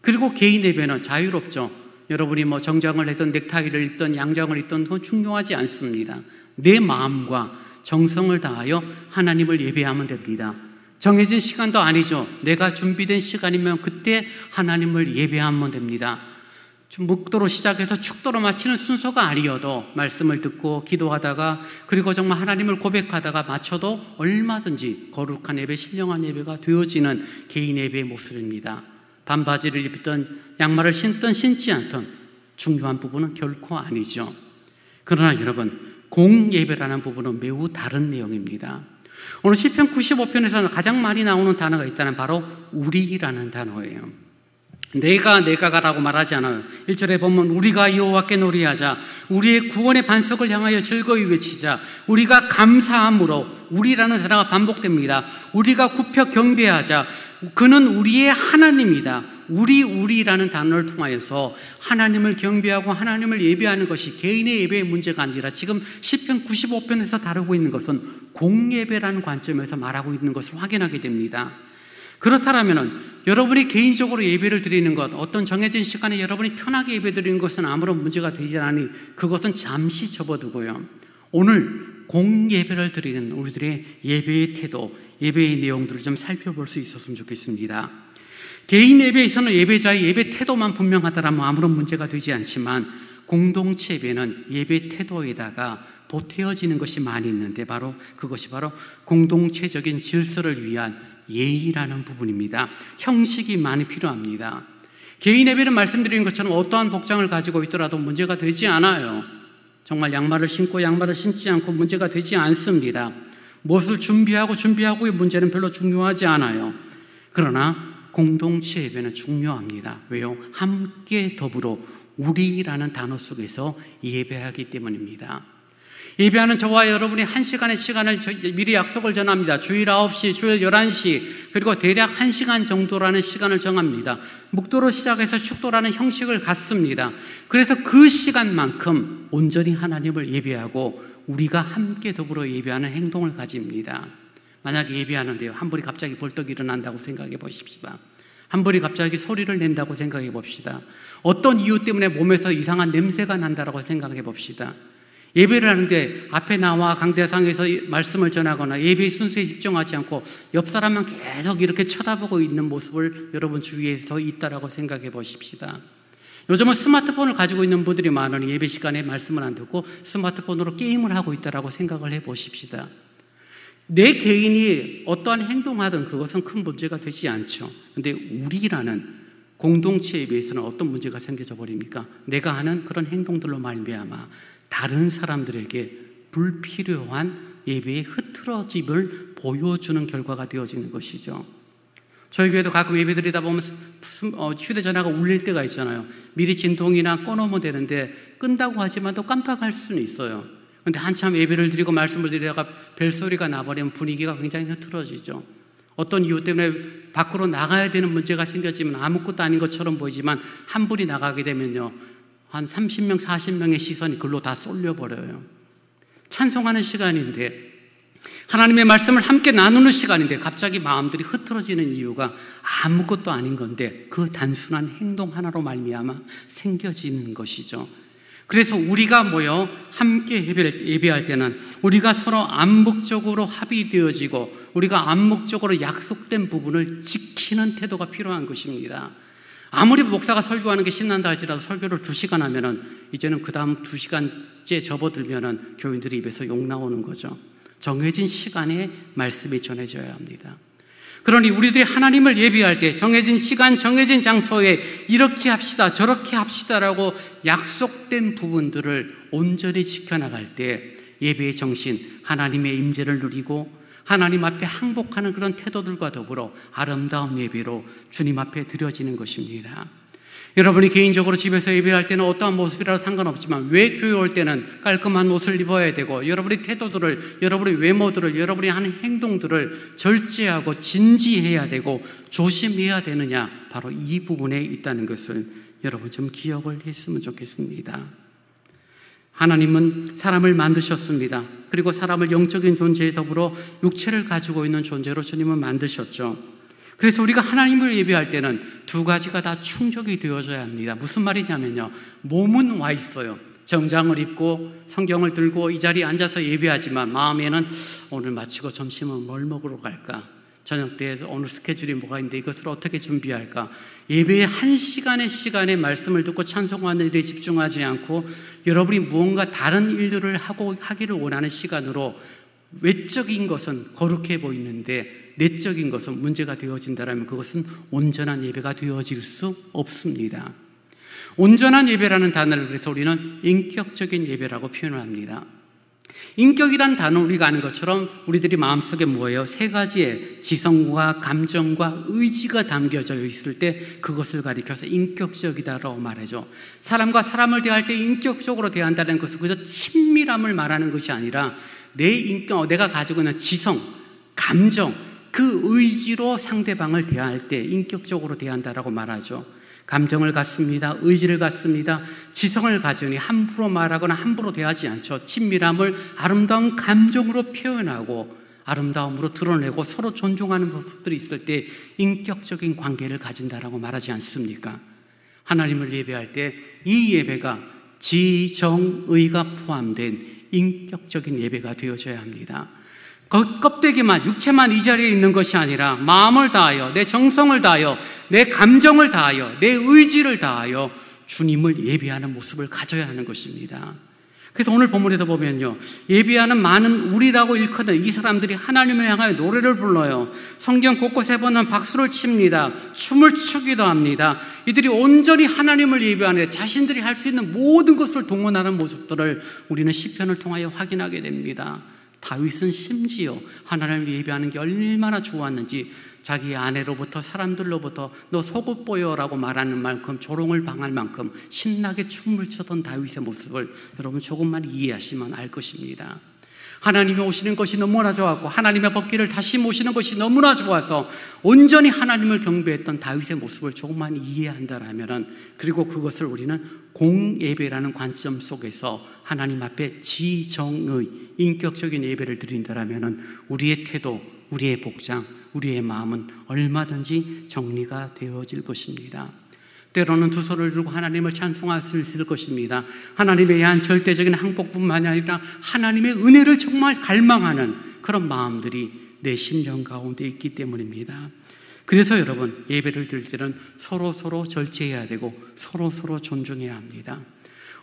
그리고 개인 예배는 자유롭죠. 여러분이 정장을 했던 넥타이를 입던 양장을 입던 그건 중요하지 않습니다. 내 마음과 정성을 다하여 하나님을 예배하면 됩니다. 정해진 시간도 아니죠. 내가 준비된 시간이면 그때 하나님을 예배하면 됩니다. 묵도로 시작해서 축도로 마치는 순서가 아니어도 말씀을 듣고 기도하다가, 그리고 정말 하나님을 고백하다가 마쳐도 얼마든지 거룩한 예배, 신령한 예배가 되어지는 개인 예배의 모습입니다. 반바지를 입던 양말을 신든 신지 않던 중요한 부분은 결코 아니죠. 그러나 여러분, 공예배라는 부분은 매우 다른 내용입니다. 오늘 시편 95편에서는 가장 많이 나오는 단어가 있다는 바로 우리라는 단어예요. 내가라고 말하지 않아요. 1절에 보면 우리가 여호와께 노래하자, 우리의 구원의 반석을 향하여 즐거이 외치자, 우리가 감사함으로, 우리라는 단어가 반복됩니다. 우리가 굽혀 경배하자, 그는 우리의 하나님이다. 우리라는 단어를 통하여서 하나님을 경배하고 하나님을 예배하는 것이 개인의 예배의 문제가 아니라 지금 시편 95편에서 다루고 있는 것은 공예배라는 관점에서 말하고 있는 것을 확인하게 됩니다. 그렇다면 여러분이 개인적으로 예배를 드리는 것, 어떤 정해진 시간에 여러분이 편하게 예배 드리는 것은 아무런 문제가 되지 않으니 그것은 잠시 접어두고요, 오늘 공예배를 드리는 우리들의 예배의 태도, 예배의 내용들을 좀 살펴볼 수 있었으면 좋겠습니다. 개인 예배에서는 예배자의 예배 태도만 분명하다면 아무런 문제가 되지 않지만, 공동체 예배는 예배 태도에다가 보태어지는 것이 많이 있는데 그것이 바로 공동체적인 질서를 위한 예의라는 부분입니다. 형식이 많이 필요합니다. 개인 예배는 말씀드린 것처럼 어떠한 복장을 가지고 있더라도 문제가 되지 않아요. 정말 양말을 신고 양말을 신지 않고 문제가 되지 않습니다. 무엇을 준비하고의 문제는 별로 중요하지 않아요. 그러나 공동체 예배는 중요합니다. 왜요? 함께 더불어 우리라는 단어 속에서 예배하기 때문입니다. 예배하는 저와 여러분이 1시간의 시간을 미리 약속을 전합니다. 주일 9시, 주일 11시, 그리고 대략 1시간 정도라는 시간을 정합니다. 묵도로 시작해서 축도라는 형식을 갖습니다. 그래서 그 시간만큼 온전히 하나님을 예배하고 우리가 함께 더불어 예배하는 행동을 가집니다. 만약에 예배하는데요, 한 분이 갑자기 벌떡 일어난다고 생각해 보십시다. 한 분이 갑자기 소리를 낸다고 생각해 봅시다. 어떤 이유 때문에 몸에서 이상한 냄새가 난다고 생각해 봅시다. 예배를 하는데 앞에 나와 강대상에서 말씀을 전하거나 예배 순서에 집중하지 않고 옆 사람만 계속 이렇게 쳐다보고 있는 모습을 여러분 주위에서 있다라고 생각해 보십시다. 요즘은 스마트폰을 가지고 있는 분들이 많으니 예배 시간에 말씀을 안 듣고 스마트폰으로 게임을 하고 있다라고 생각을 해 보십시다. 내 개인이 어떠한 행동하든 그것은 큰 문제가 되지 않죠. 그런데 우리라는 공동체 예배에서는 어떤 문제가 생겨져 버립니까? 내가 하는 그런 행동들로 말미암아 다른 사람들에게 불필요한 예배의 흐트러짐을 보여주는 결과가 되어지는 것이죠. 저희 교회도 가끔 예배 드리다 보면 휴대전화가 울릴 때가 있잖아요. 미리 진동이나 꺼놓으면 되는데 끈다고 하지만 또 깜빡할 수는 있어요. 그런데 한참 예배를 드리고 말씀을 드리다가 벨소리가 나버리면 분위기가 굉장히 흐트러지죠. 어떤 이유 때문에 밖으로 나가야 되는 문제가 생겨지면 아무것도 아닌 것처럼 보이지만 한 분이 나가게 되면요, 한 30명, 40명의 시선이 글로 다 쏠려버려요. 찬송하는 시간인데, 하나님의 말씀을 함께 나누는 시간인데 갑자기 마음들이 흐트러지는 이유가 아무것도 아닌 건데 그 단순한 행동 하나로 말미암아 생겨지는 것이죠. 그래서 우리가 모여 함께 예배할 때는 우리가 서로 암묵적으로 합의되어지고 우리가 암묵적으로 약속된 부분을 지키는 태도가 필요한 것입니다. 아무리 목사가 설교하는 게 신난다 할지라도 설교를 2시간 하면은 이제는 그 다음 2시간째 접어들면은 교인들의 입에서 욕 나오는 거죠. 정해진 시간에 말씀이 전해져야 합니다. 그러니 우리들이 하나님을 예배할 때 정해진 시간, 정해진 장소에 이렇게 합시다, 저렇게 합시다라고 약속된 부분들을 온전히 지켜나갈 때 예배의 정신, 하나님의 임재를 누리고 하나님 앞에 항복하는 그런 태도들과 더불어 아름다운 예배로 주님 앞에 드려지는 것입니다. 여러분이 개인적으로 집에서 예배할 때는 어떠한 모습이라도 상관없지만 왜 교회 올 때는 깔끔한 옷을 입어야 되고 여러분의 태도들을, 여러분의 외모들을, 여러분이 하는 행동들을 절제하고 진지해야 되고 조심해야 되느냐, 바로 이 부분에 있다는 것을 여러분 좀 기억을 했으면 좋겠습니다. 하나님은 사람을 만드셨습니다. 그리고 사람을 영적인 존재에 더불어 육체를 가지고 있는 존재로 주님은 만드셨죠. 그래서 우리가 하나님을 예배할 때는 2가지가 다 충족이 되어져야 합니다. 무슨 말이냐면요, 몸은 와 있어요. 정장을 입고 성경을 들고 이 자리에 앉아서 예배하지만 마음에는 오늘 마치고 점심은 뭘 먹으러 갈까? 저녁 때 오늘 스케줄이 뭐가 있는데 이것을 어떻게 준비할까? 예배의 1시간의 시간에 말씀을 듣고 찬송하는 일에 집중하지 않고 여러분이 무언가 다른 일들을 하기를 원하는 시간으로 외적인 것은 거룩해 보이는데 내적인 것은 문제가 되어진다면 그것은 온전한 예배가 되어질 수 없습니다. 온전한 예배라는 단어를 그래서 우리는 인격적인 예배라고 표현을 합니다. 인격이라는 단어 우리가 아는 것처럼 우리들이 마음속에 뭐예요? 3가지의 지성과 감정과 의지가 담겨져 있을 때 그것을 가리켜서 인격적이다라고 말하죠. 사람과 사람을 대할 때 인격적으로 대한다는 것은 그저 친밀함을 말하는 것이 아니라 내 인격, 내가 가지고 있는 지성, 감정, 그 의지로 상대방을 대할 때 인격적으로 대한다라고 말하죠. 감정을 갖습니다. 의지를 갖습니다. 지성을 가지니 함부로 말하거나 함부로 대하지 않죠. 친밀함을 아름다운 감정으로 표현하고 아름다움으로 드러내고 서로 존중하는 모습들이 있을 때 인격적인 관계를 가진다라고 말하지 않습니까? 하나님을 예배할 때 이 예배가 지정의가 포함된 인격적인 예배가 되어져야 합니다. 껍데기만, 육체만 이 자리에 있는 것이 아니라 마음을 다하여, 내 정성을 다하여, 내 감정을 다하여, 내 의지를 다하여 주님을 예배하는 모습을 가져야 하는 것입니다. 그래서 오늘 본문에도 보면요, 예비하는 많은 우리라고 일컫는 이 사람들이 하나님을 향하여 노래를 불러요. 성경 곳곳에 보면 박수를 칩니다. 춤을 추기도 합니다. 이들이 온전히 하나님을 예비하는 자신들이 할 수 있는 모든 것을 동원하는 모습들을 우리는 시편을 통하여 확인하게 됩니다. 다윗은 심지어 하나님을 예비하는 게 얼마나 좋았는지 자기 아내로부터 사람들로부터 너 속옷 보여라고 말하는 만큼 조롱을 당할 만큼 신나게 춤을 추던 다윗의 모습을 여러분 조금만 이해하시면 알 것입니다. 하나님이 오시는 것이 너무나 좋았고 하나님의 법궤를 다시 모시는 것이 너무나 좋아서 온전히 하나님을 경배했던 다윗의 모습을 조금만 이해한다라면, 그리고 그것을 우리는 공예배라는 관점 속에서 하나님 앞에 지정의 인격적인 예배를 드린다라면 우리의 태도, 우리의 복장, 우리의 마음은 얼마든지 정리가 되어질 것입니다. 때로는 두 손을 들고 하나님을 찬송할 수 있을 것입니다. 하나님에 대한 절대적인 항복뿐만 아니라 하나님의 은혜를 정말 갈망하는 그런 마음들이 내 심령 가운데 있기 때문입니다. 그래서 여러분, 예배를 드릴 때는 서로 절제해야 되고 서로 존중해야 합니다.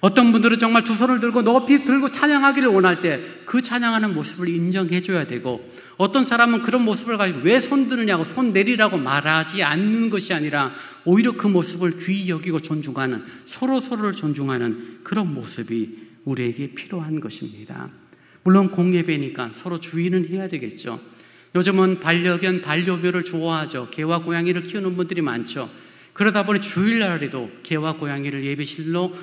어떤 분들은 정말 두 손을 들고 높이 들고 찬양하기를 원할 때 그 찬양하는 모습을 인정해 줘야 되고, 어떤 사람은 그런 모습을 가지고 왜 손 드느냐고 손 내리라고 말하지 않는 것이 아니라 오히려 그 모습을 귀히 여기고 존중하는, 서로를 존중하는 그런 모습이 우리에게 필요한 것입니다. 물론 공예배니까 서로 주의는 해야 되겠죠. 요즘은 반려견, 반려묘를 좋아하죠. 개와 고양이를 키우는 분들이 많죠. 그러다 보니 주일날에도 개와 고양이를 예배실로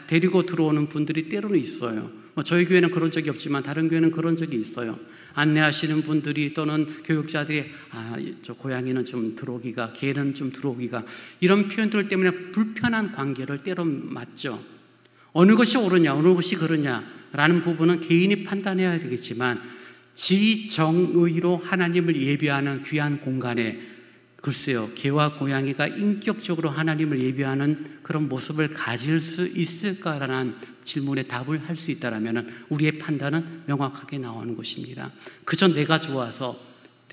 데리고 들어오는 분들이 때로는 있어요. 저희 교회는 그런 적이 없지만 다른 교회는 그런 적이 있어요. 안내하시는 분들이 또는 교육자들이 저 고양이는 좀 들어오기가, 개는 좀 들어오기가, 이런 표현들 때문에 불편한 관계를 때론 맞죠. 어느 것이 옳으냐, 어느 것이 그러냐라는 부분은 개인이 판단해야 되겠지만 지정의로 하나님을 예배하는 귀한 공간에 글쎄요, 개와 고양이가 인격적으로 하나님을 예배하는 그런 모습을 가질 수 있을까라는 질문에 답을 할 수 있다면 우리의 판단은 명확하게 나오는 것입니다. 그저 내가 좋아서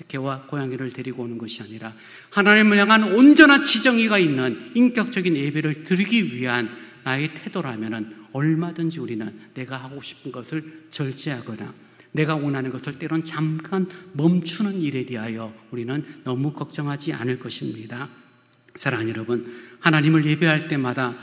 개와 고양이를 데리고 오는 것이 아니라 하나님을 향한 온전한 지정의가 있는 인격적인 예배를 드리기 위한 나의 태도라면 얼마든지 우리는 내가 하고 싶은 것을 절제하거나 내가 원하는 것을 때론 잠깐 멈추는 일에 대하여 우리는 너무 걱정하지 않을 것입니다. 사랑하는 여러분, 하나님을 예배할 때마다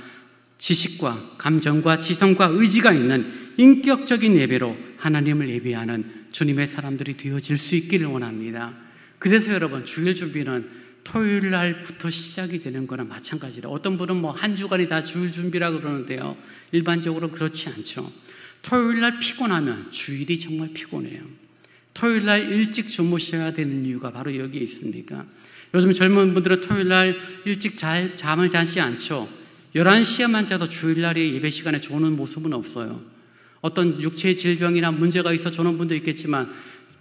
지식과 감정과 지성과 의지가 있는 인격적인 예배로 하나님을 예배하는 주님의 사람들이 되어질 수 있기를 원합니다. 그래서 여러분, 주일 준비는 토요일 날부터 시작이 되는 거나 마찬가지로, 어떤 분은 한 주간이 다 주일 준비라고 그러는데요, 일반적으로 그렇지 않죠. 토요일날 피곤하면 주일이 정말 피곤해요. 토요일날 일찍 주무셔야 되는 이유가 바로 여기에 있습니까? 요즘 젊은 분들은 토요일날 일찍 잠을 자지 않죠. 11시에만 자도 주일날의 예배 시간에 조는 모습은 없어요. 어떤 육체의 질병이나 문제가 있어 조는 분도 있겠지만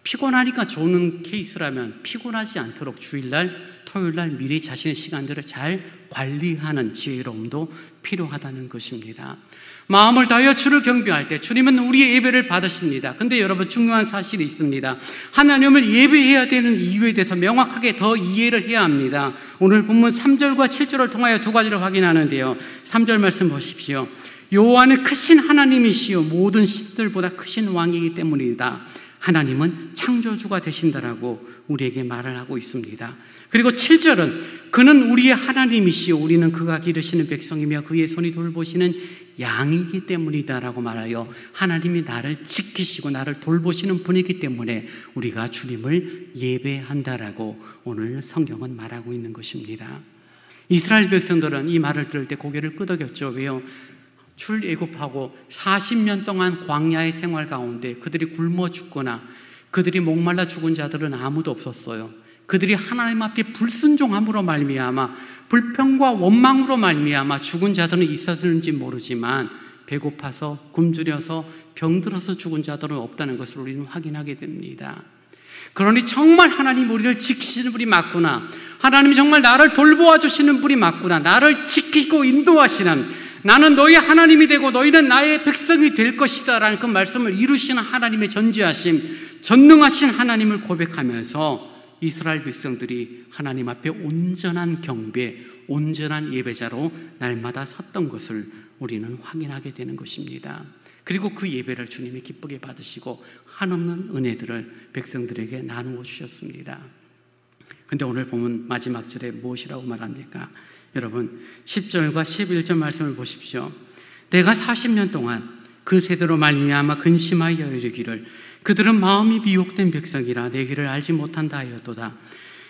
피곤하니까 조는 케이스라면 피곤하지 않도록 주일날, 토요일날 미리 자신의 시간들을 잘 관리하는 지혜로움도 필요하다는 것입니다. 마음을 다하여 주를 경배할 때 주님은 우리의 예배를 받으십니다. 근데 여러분, 중요한 사실이 있습니다. 하나님을 예배해야 되는 이유에 대해서 명확하게 더 이해를 해야 합니다. 오늘 본문 3절과 7절을 통하여 두 가지를 확인하는데요, 3절 말씀 보십시오. 여호와는 크신 하나님이시요 모든 신들보다 크신 왕이기 때문이다. 하나님은 창조주가 되신다라고 우리에게 말을 하고 있습니다. 그리고 7절은 그는 우리의 하나님이시요 우리는 그가 기르시는 백성이며 그의 손이 돌보시는 양이기 때문이다라고 말하여 하나님이 나를 지키시고 나를 돌보시는 분이기 때문에 우리가 주님을 예배한다라고 오늘 성경은 말하고 있는 것입니다. 이스라엘 백성들은 이 말을 들을 때 고개를 끄덕였죠. 왜요? 출애굽하고 40년 동안 광야의 생활 가운데 그들이 굶어 죽거나 그들이 목말라 죽은 자들은 아무도 없었어요. 그들이 하나님 앞에 불순종함으로 말미암아, 불평과 원망으로 말미암아 죽은 자들은 있었는지 모르지만 배고파서 굶주려서 병들어서 죽은 자들은 없다는 것을 우리는 확인하게 됩니다. 그러니 정말 하나님 우리를 지키시는 분이 맞구나, 하나님이 정말 나를 돌보아 주시는 분이 맞구나, 나를 지키고 인도하시는, 나는 너희 하나님이 되고 너희는 나의 백성이 될 것이다 라는 그 말씀을 이루시는 하나님의 전지하심, 전능하신 하나님을 고백하면서 이스라엘 백성들이 하나님 앞에 온전한 경배, 온전한 예배자로 날마다 섰던 것을 우리는 확인하게 되는 것입니다. 그리고 그 예배를 주님이 기쁘게 받으시고 한없는 은혜들을 백성들에게 나누어 주셨습니다. 근데 오늘 보면 마지막 절에 무엇이라고 말합니까? 여러분 10절과 11절 말씀을 보십시오. 내가 40년 동안 그 세대로 말미암아 근심하여 이르기를 그들은 마음이 미혹된 백성이라 내 길을 알지 못한다 하였도다.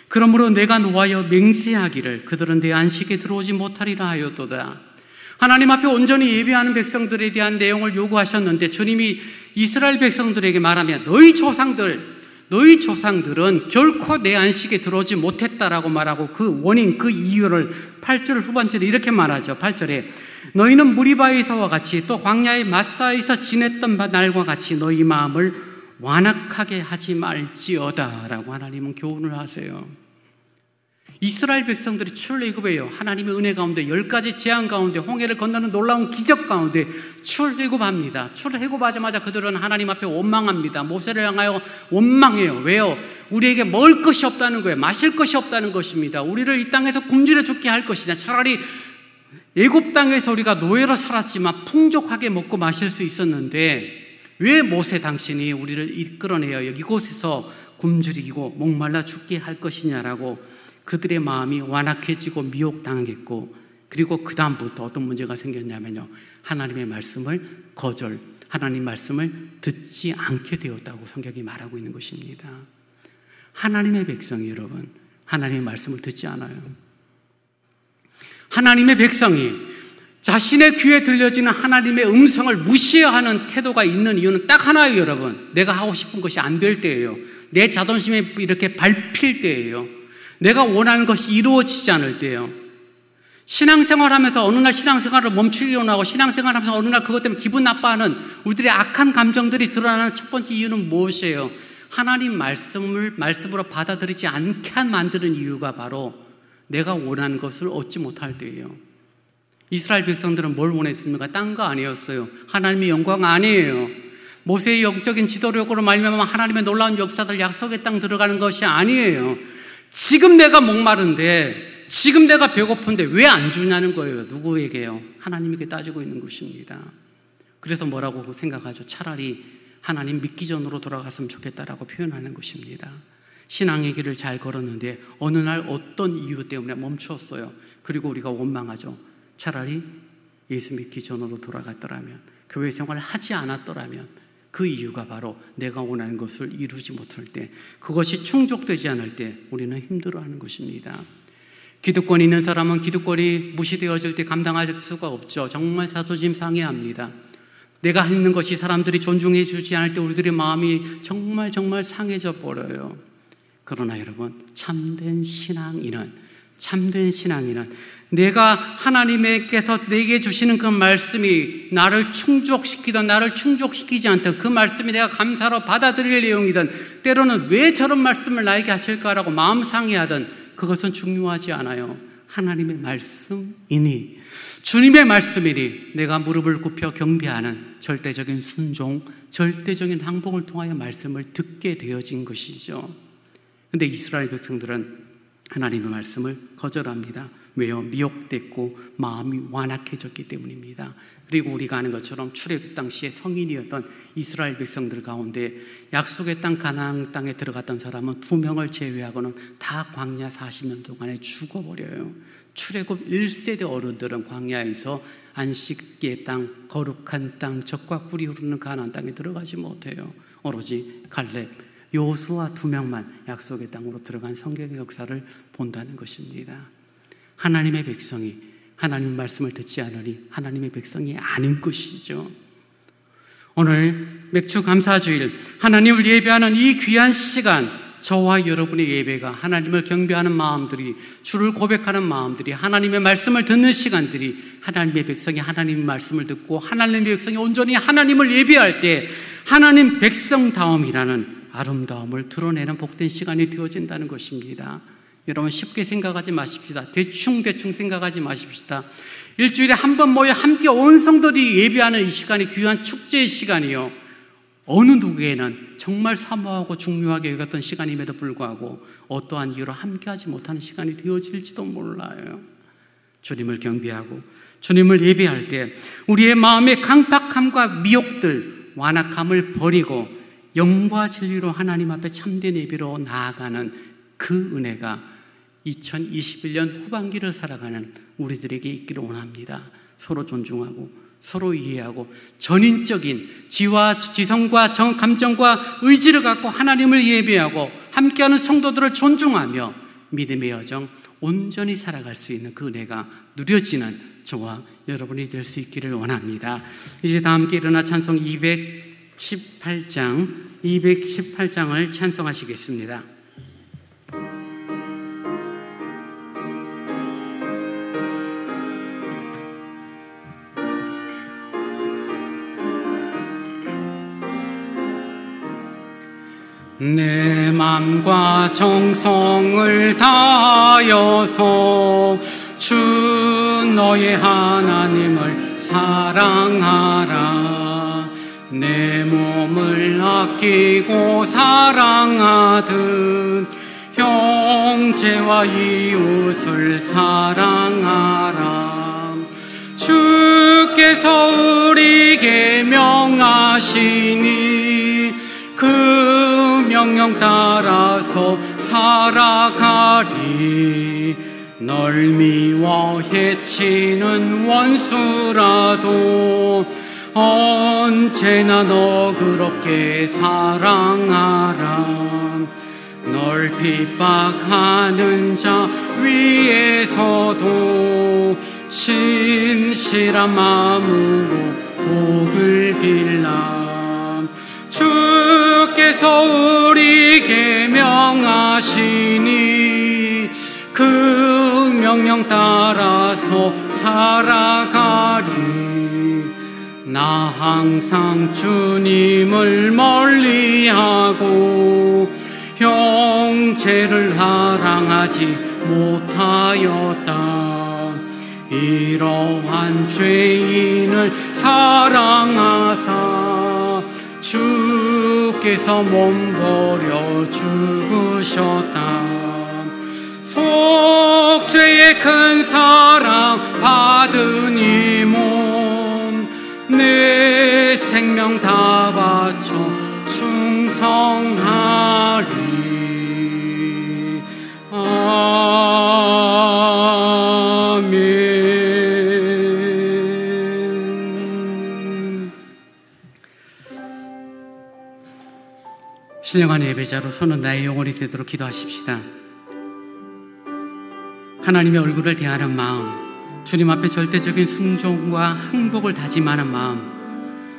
그러므로 내가 노하여 맹세하기를 그들은 내 안식에 들어오지 못하리라 하였도다. 하나님 앞에 온전히 예배하는 백성들에 대한 내용을 요구하셨는데 주님이 이스라엘 백성들에게 말하면 너희 조상들은 결코 내 안식에 들어오지 못했다라고 말하고 그 원인, 그 이유를 8절 후반절에 이렇게 말하죠. 8절에 너희는 무리바에서와 같이 또 광야의 마사에서 지냈던 날과 같이 너희 마음을 완악하게 하지 말지어다 라고 하나님은 교훈을 하세요. 이스라엘 백성들이 출애굽해요. 하나님의 은혜 가운데 10가지 재앙 가운데 홍해를 건너는 놀라운 기적 가운데 출애굽합니다. 출애굽하자마자 그들은 하나님 앞에 원망합니다. 모세를 향하여 원망해요. 왜요? 우리에게 먹을 것이 없다는 거예요. 마실 것이 없다는 것입니다. 우리를 이 땅에서 굶주려 죽게 할 것이냐. 차라리 애굽 땅에서 우리가 노예로 살았지만 풍족하게 먹고 마실 수 있었는데 왜 모세 당신이 우리를 이끌어내어 이곳에서 굶주리고 목말라 죽게 할 것이냐라고 그들의 마음이 완악해지고 미혹당했고 그리고 그 다음부터 어떤 문제가 생겼냐면요, 하나님의 말씀을 거절, 하나님 말씀을 듣지 않게 되었다고 성경이 말하고 있는 것입니다. 하나님의 백성이 여러분 하나님의 말씀을 듣지 않아요. 하나님의 백성이 자신의 귀에 들려지는 하나님의 음성을 무시하는 태도가 있는 이유는 딱 하나예요. 여러분, 내가 하고 싶은 것이 안 될 때예요. 내 자존심에 이렇게 밟힐 때예요. 내가 원하는 것이 이루어지지 않을 때예요. 신앙생활하면서 어느 날 신앙생활을 멈추려고 하고 신앙생활하면서 어느 날 그것 때문에 기분 나빠하는 우리들의 악한 감정들이 드러나는 첫 번째 이유는 무엇이에요? 하나님 말씀으로 받아들이지 않게 만드는 이유가 바로 내가 원하는 것을 얻지 못할 때예요. 이스라엘 백성들은 뭘 원했습니까? 딴 거 아니었어요. 하나님의 영광 아니에요. 모세의 영적인 지도력으로 말미암아 하나님의 놀라운 역사들 약속의 땅 들어가는 것이 아니에요. 지금 내가 목마른데, 지금 내가 배고픈데 왜 안 주냐는 거예요. 누구에게요? 하나님에게 따지고 있는 것입니다. 그래서 뭐라고 생각하죠? 차라리 하나님 믿기 전으로 돌아갔으면 좋겠다라고 표현하는 것입니다. 신앙의 길을 잘 걸었는데 어느 날 어떤 이유 때문에 멈추었어요. 그리고 우리가 원망하죠. 차라리 예수 믿기 전으로 돌아갔더라면, 교회 생활을 하지 않았더라면, 그 이유가 바로 내가 원하는 것을 이루지 못할 때, 그것이 충족되지 않을 때 우리는 힘들어하는 것입니다. 기득권이 있는 사람은 기득권이 무시되어질 때 감당할 수가 없죠. 정말 자존심 상해합니다. 내가 있는 것이 사람들이 존중해 주지 않을 때 우리들의 마음이 정말 상해져 버려요. 그러나 여러분, 참된 신앙인은 내가 하나님께서 내게 주시는 그 말씀이 나를 충족시키든 나를 충족시키지 않든 그 말씀이 내가 감사로 받아들일 내용이든 때로는 왜 저런 말씀을 나에게 하실까라고 마음 상해하든 그것은 중요하지 않아요. 하나님의 말씀이니, 주님의 말씀이니 내가 무릎을 굽혀 경배하는 절대적인 순종, 절대적인 항복을 통하여 말씀을 듣게 되어진 것이죠. 그런데 이스라엘 백성들은 하나님의 말씀을 거절합니다. 왜요? 미혹됐고 마음이 완악해졌기 때문입니다. 그리고 우리가 아는 것처럼 출애굽 당시에 성인이었던 이스라엘 백성들 가운데 약속의 땅 가나안 땅에 들어갔던 사람은 2명을 제외하고는 다 광야 40년 동안에 죽어버려요. 출애굽 1세대 어른들은 광야에서 안식의 땅, 거룩한 땅, 젖과 꿀이 흐르는 가나안 땅에 들어가지 못해요. 오로지 갈렙, 여호수아 2명만 약속의 땅으로 들어간 성경의 역사를 본다는 것입니다. 하나님의 백성이 하나님의 말씀을 듣지 않으니 하나님의 백성이 아닌 것이죠. 오늘 맥주 감사주일, 하나님을 예배하는 이 귀한 시간, 저와 여러분의 예배가 하나님을 경배하는 마음들이, 주를 고백하는 마음들이, 하나님의 말씀을 듣는 시간들이, 하나님의 백성이 하나님의 말씀을 듣고 하나님의 백성이 온전히 하나님을 예배할 때 하나님 백성다움이라는 아름다움을 드러내는 복된 시간이 되어진다는 것입니다. 여러분, 쉽게 생각하지 마십시다. 대충 생각하지 마십시다. 일주일에 한 번 모여 함께 온 성도들이 예배하는 이 시간이 귀한 축제의 시간이요, 어느 누구에는 정말 사모하고 중요하게 여겼던 시간임에도 불구하고 어떠한 이유로 함께하지 못하는 시간이 되어질지도 몰라요. 주님을 경배하고 주님을 예배할 때 우리의 마음의 강팍함과 미혹들, 완악함을 버리고 영과 진리로 하나님 앞에 참된 예배로 나아가는 그 은혜가 2021년 후반기를 살아가는 우리들에게 있기를 원합니다. 서로 존중하고 서로 이해하고 전인적인 지성과 감정과 의지를 갖고 하나님을 예배하고 함께하는 성도들을 존중하며 믿음의 여정 온전히 살아갈 수 있는 그 은혜가 누려지는 저와 여러분이 될 수 있기를 원합니다. 이제 다 함께 일어나 찬송 218장을 찬송하시겠습니다. 내 맘과 정성을 다하여서 주 너의 하나님을 사랑하라. 내 몸을 아끼고 사랑하듯 형제와 이웃을 사랑하라. 주께서 우리에게 명하시니 그 명령 따라서 살아가리. 널 미워 해치는 원수라도 언제나 너그럽게 사랑하라. 널 핍박하는 자 위에서도 신실한 마음으로 복을 빌라. 주께서 우리에게 명하시니 그 명령 따라서 살아가리. 나 항상 주님을 멀리하고 형제를 사랑하지 못하였다. 이러한 죄인을 사랑하사 주께서 몸버려 죽으셨다. 속죄의 큰 사랑 받은 이 몸 내 생명 다 바쳐 충성하리. 아멘. 신령한 예배자로 서는 나의 영혼이 되도록 기도하십시다. 하나님의 얼굴을 대하는 마음, 주님 앞에 절대적인 순종과 행복을 다짐하는 마음,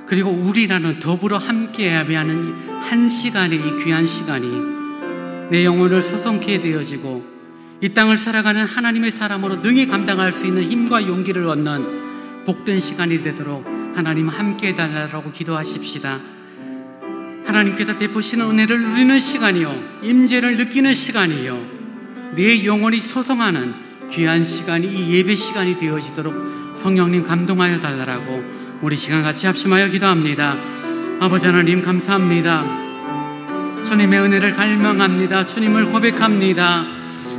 그리고 우리라는 더불어 함께 예배하는 한 시간의 이 귀한 시간이 내 영혼을 소성케 되어지고 이 땅을 살아가는 하나님의 사람으로 능히 감당할 수 있는 힘과 용기를 얻는 복된 시간이 되도록 하나님 함께 해달라고 기도하십시다. 하나님께서 베푸시는 은혜를 누리는 시간이요, 임재를 느끼는 시간이요, 내 영혼이 소성하는 귀한 시간이 이 예배 시간이 되어지도록 성령님 감동하여 달라고 우리 시간 같이 합심하여 기도합니다. 아버지 하나님 감사합니다. 주님의 은혜를 갈망합니다. 주님을 고백합니다.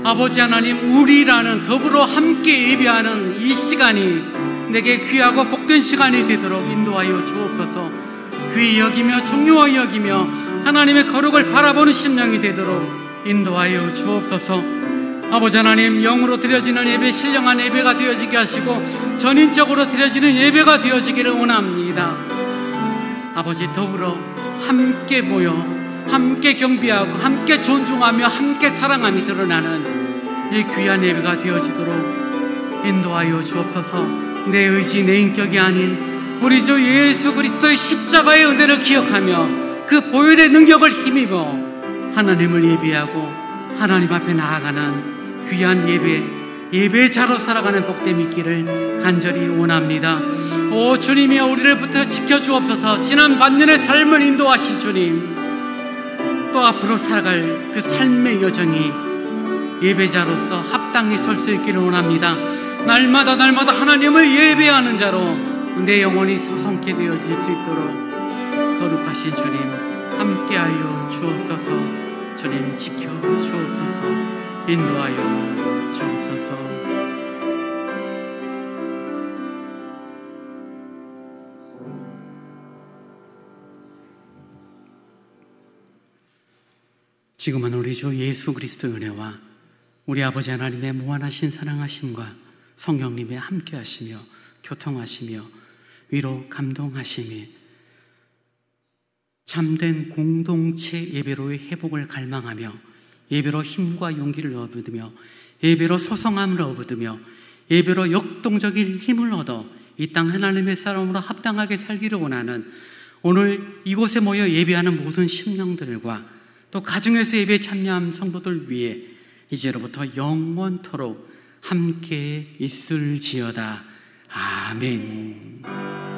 아버지 하나님, 우리라는 더불어 함께 예배하는 이 시간이 내게 귀하고 복된 시간이 되도록 인도하여 주옵소서. 귀히 여기며 중요하게 여기며 하나님의 거룩을 바라보는 심령이 되도록 인도하여 주옵소서. 아버지 하나님, 영으로 드려지는 예배, 신령한 예배가 되어지게 하시고 전인적으로 드려지는 예배가 되어지기를 원합니다. 아버지, 더불어 함께 모여 함께 경배하고 함께 존중하며 함께 사랑함이 드러나는 이 귀한 예배가 되어지도록 인도하여 주옵소서. 내 의지, 내 인격이 아닌 우리 주 예수 그리스도의 십자가의 은혜를 기억하며 그 보혈의 능력을 힘입어 하나님을 예배하고 하나님 앞에 나아가는 귀한 예배자로 살아가는 복됨이 있기를 간절히 원합니다. 오 주님이여, 우리를 붙어 지켜주옵소서. 지난 반년의 삶을 인도하신 주님, 또 앞으로 살아갈 그 삶의 여정이 예배자로서 합당히 설 수 있기를 원합니다. 날마다 하나님을 예배하는 자로 내 영혼이 소성케 되어질 수 있도록 거룩하신 주님 함께하여 주옵소서. 주님 지켜 주옵소서. 인도하여 주옵소서. 지금은 우리 주 예수 그리스도의 은혜와 우리 아버지 하나님의 무한하신 사랑하심과 성령님의 함께하시며 교통하시며 위로 감동하심이 참된 공동체 예배로의 회복을 갈망하며 예배로 힘과 용기를 얻으며 예배로 소성함을 얻으며 예배로 역동적인 힘을 얻어 이 땅 하나님의 사람으로 합당하게 살기를 원하는 오늘 이곳에 모여 예배하는 모든 심령들과 또 가정에서 예배에 참여한 성도들 위해 이제로부터 영원토록 함께 있을지어다. 아멘.